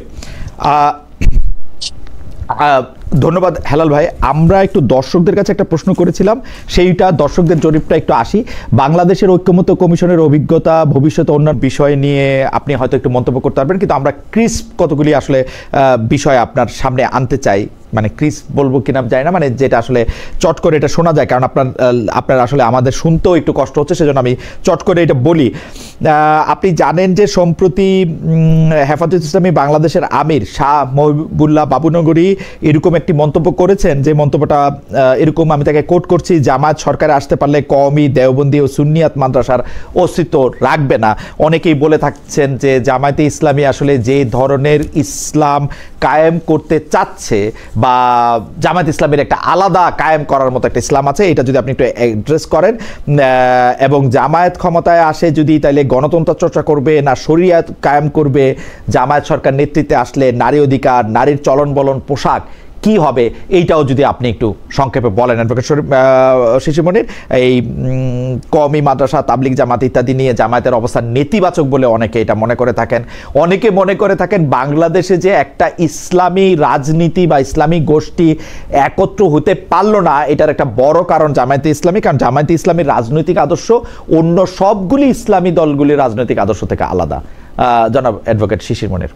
ধন্যবাদ হেলাল ভাই। আমরা একটু দর্শকদের কাছে একটা প্রশ্ন করেছিলাম, সেইটা দর্শকদের জরিপটা একটু আসি। বাংলাদেশের ঐক্যমত্য কমিশনের অভিজ্ঞতা, ভবিষ্যতে অন্যান্য বিষয় নিয়ে আপনি হয়তো একটু মন্তব্য করতে পারবেন, কিন্তু আমরা ক্রিস্প কতগুলি আসলে বিষয় আপনার সামনে আনতে চাই। মানে ক্রিস্প বলবো কিনা যায় না, মানে যেটা আসলে চট করে এটা শোনা যায়, কারণ আপনার আসলে আমাদের শুনতেও একটু কষ্ট হচ্ছে, সেজন্য আমি চট করে এটা বলি। আপনি জানেন যে সম্প্রতি হেফাজত ইসলামী বাংলাদেশের আমির শাহ মহিবুল্লাহ বাবুনগরী এরকম একটি মন্তব্য করেছেন, যে মন্তব্যটা এরকম, আমি তাকে কোট করছি: জামায়াত সরকারে আসতে পারলে কওমি, দেওবন্দি ও সুন্নিয়াত মাদ্রাসার অস্তিত্ব রাখবে না। অনেকেই বলে থাকছেন যে জামায়াতে ইসলামী আসলে যে ধরনের ইসলাম কায়েম করতে চাচ্ছে, বা জামায়াত ইসলামের একটা আলাদা কায়েম করার মতো একটা ইসলাম আছে, এটা যদি আপনি একটু অ্যাড্রেস করেন। এবং জামায়াত ক্ষমতায় আসে যদি, তাইলে গণতন্ত্র চর্চা করবে না শরিয়াত কায়েম করবে? জামায়াত সরকার নেতৃত্বে আসলে নারী অধিকার, নারীর চলন বলন, পোশাক কি হবে, এইটাও যদি আপনি একটু সংক্ষেপে বলেন অ্যাডভোকেট শিশির মনির। এই কওমি, মাদ্রাসা, তাবলিগ জামাত ইত্যাদি নিয়ে জামায়াতের অবস্থান নেতিবাচক বলে অনেকে এটা মনে করে থাকেন। অনেকে মনে করে থাকেন বাংলাদেশে যে একটা ইসলামী রাজনীতি বা ইসলামী গোষ্ঠী একত্র হতে পারলো না, এটার একটা বড় কারণ জামায়াতে ইসলামী। কারণ জামায়াতে ইসলামীর রাজনৈতিক আদর্শ অন্য সবগুলি ইসলামী দলগুলির রাজনৈতিক আদর্শ থেকে আলাদা। জনাব অ্যাডভোকেট শিশির মনির।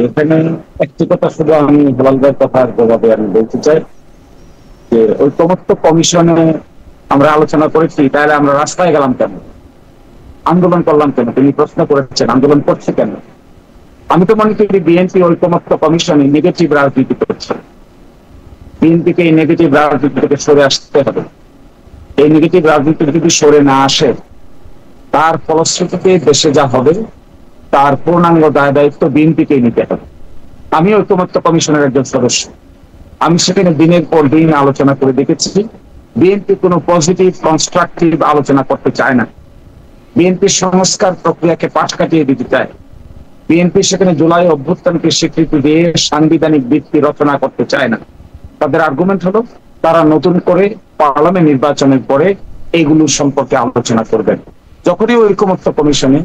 এখানে একটি কথা শুধু আমি হেলালদের কথার জবাবে আমি বলতে চাই যে ঐক্যমত্য কমিশনে আমরা আলোচনা করেছি, তাহলে আমরা রাস্তায় গেলাম কেন, আন্দোলন করলাম কেন? তিনি প্রশ্ন করেছেন আন্দোলন করছে কেন। আমি তো মনে করি বিএনপি ঐক্যমত্য কমিশনে নেগেটিভ রাজনীতি করছে। বিএনপিকে এই নেগেটিভ রাজনীতি থেকে সরে আসতে হবে। এই নেগেটিভ রাজনীতি যদি সরে না আসে, তার ফলশ্রুতিতে দেশে যা হবে তার পূর্ণাঙ্গ দায় দায়িত্ব বিএনপিকে নিতে হবে। আমি ঐক্যমত্য কমিশনের একজন সদস্য, আমি সেখানে দিনের পর দিন আলোচনা করে দেখেছি। বিএনপি কোনো পজিটিভ কনস্ট্রাকটিভ আলোচনা করতে চায় না। বিএনপির সংস্কার প্রক্রিয়াকে পাশ কাটিয়ে দিতে চায়। বিএনপি সেখানে জুলাই অভ্যুত্থানকে স্বীকৃতি দিয়ে সাংবিধানিক ভিত্তি রচনা করতে চায় না। তাদের আর্গুমেন্ট হলো তারা নতুন করে পার্লামেন্ট নির্বাচনের পরে এইগুলো সম্পর্কে আলোচনা করবেন। যখনই ঐক্যমত্য কমিশনে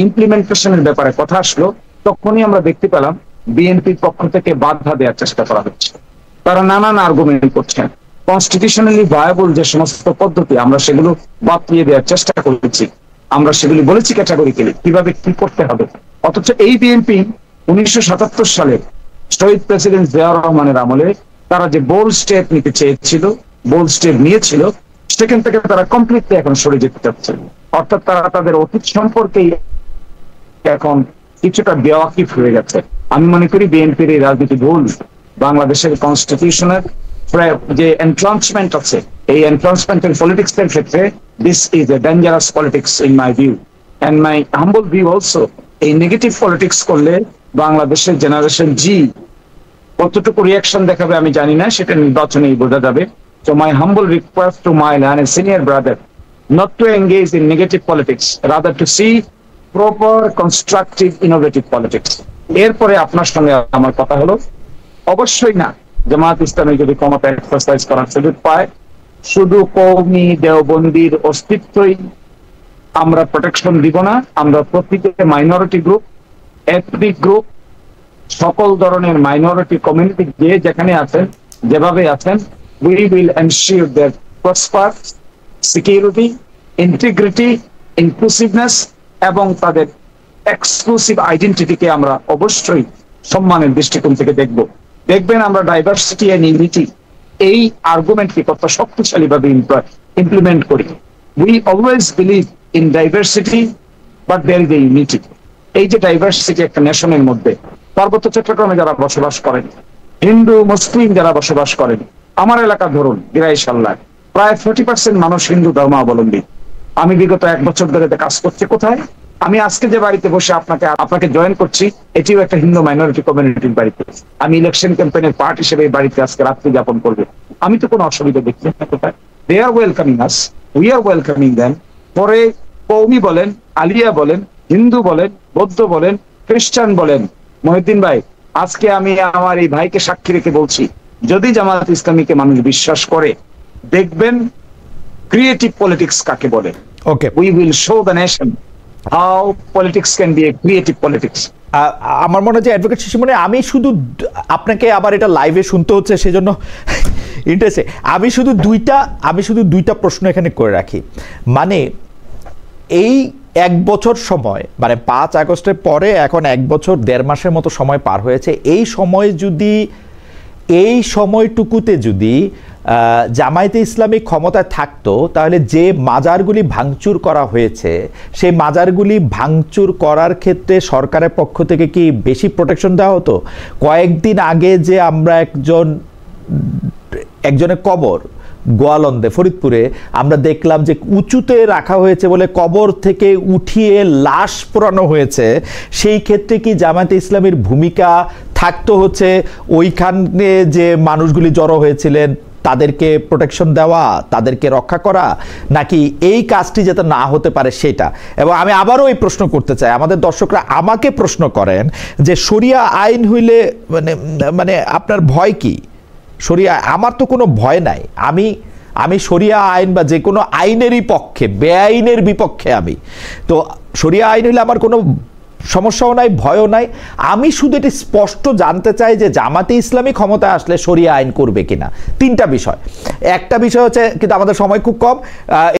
ইমপ্লিমেন্টেশনের ব্যাপারে কথা আসলো, তখনই আমরা দেখতে পেলাম বিএনপির পক্ষ থেকে বাধা দেওয়ার চেষ্টা করা হচ্ছে। তারা নানান আর্গুমেন্ট করছেন। কনস্টিটিউশনালি ভায়াবল যে সমস্ত পদ্ধতি, আমরা সেগুলো বাতিয়ে দেওয়ার চেষ্টা করেছি। আমরা সেগুলি বলেছি ক্যাটাগরিক্যালি কিভাবে কি করতে হবে। অথচ এই বিএনপি 1977 সালে শহীদ প্রেসিডেন্ট জিয়াউর রহমানের আমলে তারা যে বোল্ড স্টেপ নিতে চেয়েছিল, বোল্ড স্টেপ নিয়েছিল, সেখান থেকে তারা কমপ্লিটলি এখন সরে যেতে চাচ্ছে। অর্থাৎ তারা তাদের অতীত সম্পর্কেই এখন কিছুটা বেওয়াকিফ হয়ে গেছে। আমি মনে করি বিএনপির এই রাজনীতি ভুল। বাংলাদেশের কনস্টিটিউশনের যে এনট্রান্সমেন্ট আছে, এই এনট্রান্সমেন্টের পলিটিক্স এর ক্ষেত্রে this is a dangerous politics in my view and my humble view also. এই নেগেটিভ পলিটিক্স করলে বাংলাদেশের জেনারেশন জি কতটুকু রিয়াকশন দেখাবে আমি জানি না, সেটা নির্বাচনেই বোঝা যাবে। So my humble request to my senior brother not to engage in negative politics, rather to see proper, constructive, innovative politics. এরপরে আপনার সঙ্গে আমার কথা হলো, অবশ্যই না জামাত ইসলামী যদি ক্ষমতা এক্সারসাইজ করার সুযোগ পায়, শুধু কওমি দেওবন্দির অস্তিত্বই আমরা প্রোটেকশন দিব না। আমরা প্রত্যেকটা মাইনরিটি গ্রুপ, এথনিক গ্রুপ, সকল ধরনের মাইনরিটি কমিউনিটি যে যেখানে আছেন, যেভাবে আছেন, we will ensure their prosper, security, integrity, inclusiveness এবং তাদের এক্সক্লুসিভ আইডেন্টিটিকে আমরা অবশ্যই সম্মানের দৃষ্টিকোণ থেকে দেখব। দেখবেন আমরা ডাইভার্সিটি এন্ড ইউনিটি এই আর্গুমেন্টকে কত শক্তিশালী ভাবে ইমপ্লিমেন্ট করি। We always believe in diversity, but there is a unity. এই যে ডাইভার্সিটি একটা নেশনের মধ্যে, পার্বত্য চট্টগ্রামে যারা বসবাস করেন, হিন্দু মুসলিম যারা বসবাস করেন, আমার এলাকা ধরুন গিরাইশাল্লাহ প্রায় 40% মানুষ হিন্দু ধর্মাবলম্বী। আমি বিগত 1 বছর ধরে কাজ করছি কোথায়, আমি আজকে যে বাড়িতে বসে আপনাকে জয়েন করছি, এটিও একটা হিন্দু মাইনরিটি কমিউনিটির বাড়িতে। আমি ইলেকশন ক্যাম্পেইনের পার্ট হিসেবে এই বাড়িতে আজকে রাত্রি যাপন করবে, আমি তো কোনো অসুবিধা দেখছি না কোথায়। They are welcoming us, we are welcoming them. পরে কওমি বলেন, আলিয়া বলেন, হিন্দু বলেন, বৌদ্ধ বলেন, খ্রিস্টান বলেন, মহিউদ্দিন ভাই আজকে আমি আমার এই ভাইকে সাক্ষী রেখে বলছি, যদি জামাত ইসলামীকে মানুষ বিশ্বাস করে, দেখবেন ক্রিয়েটিভ পলিটিক্স কাকে বলে। Okay, we will show the nation how politics can be a creative politics. আমার মনে হয় যে অ্যাডভোকেট শিশিমণি, আমি শুধু আপনাকে আবার এটা লাইভে শুনতে হচ্ছে সেজন্য ইন্টারেস্টে আমি শুধু দুইটা প্রশ্ন এখানে করে রাখি। মানে এই 1 বছর সময়, মানে 5 আগস্টের পরে এখন 1 বছর 1.5 মাসের মতো সময় পার হয়েছে। এই সময়টুকুতে যদি জামায়াতে ইসলামী ক্ষমতায় থাকতো, তাহলে যে মাজারগুলি ভাঙচুর করা হয়েছে, সেই মাজারগুলি ভাঙচুর করার ক্ষেত্রে সরকারের পক্ষ থেকে কি বেশি প্রোটেকশন দেওয়া হতো? কয়েকদিন আগে যে আমরা একজনের কবর গোয়ালন্দে ফরিদপুরে আমরা দেখলাম যে উঁচুতে রাখা হয়েছে বলে কবর থেকে উঠিয়ে লাশ পোড়ানো হয়েছে, সেই ক্ষেত্রে কি জামায়াতে ইসলামীর ভূমিকা থাকতো হচ্ছে ওইখানে যে মানুষগুলি জড়ো হয়েছিলেন তাদেরকে প্রোটেকশন দেওয়া, তাদেরকে রক্ষা করা, নাকি এই কাজটি যাতে না হতে পারে সেটা? এবং আমি আবারও এই প্রশ্ন করতে চাই, আমাদের দর্শকরা আমাকে প্রশ্ন করেন যে শরিয়া আইন হইলে মানে আপনার ভয় কি? শরিয়া, আমার তো কোনো ভয় নাই। আমি শরিয়া আইন বা যে কোনো আইনেরই পক্ষে, বেআইনের বিপক্ষে। আমি তো শরিয়া আইন হইলে আমার কোনো সমস্যাও নাই, ভয়ও নাই। আমি শুধু এটি স্পষ্ট জানতে চাই যে জামাতে ইসলামী ক্ষমতায় আসলে শরিয়া আইন করবে কিনা। 3টা বিষয়। একটা বিষয় হচ্ছে, কিন্তু আমাদের সময় খুব কম।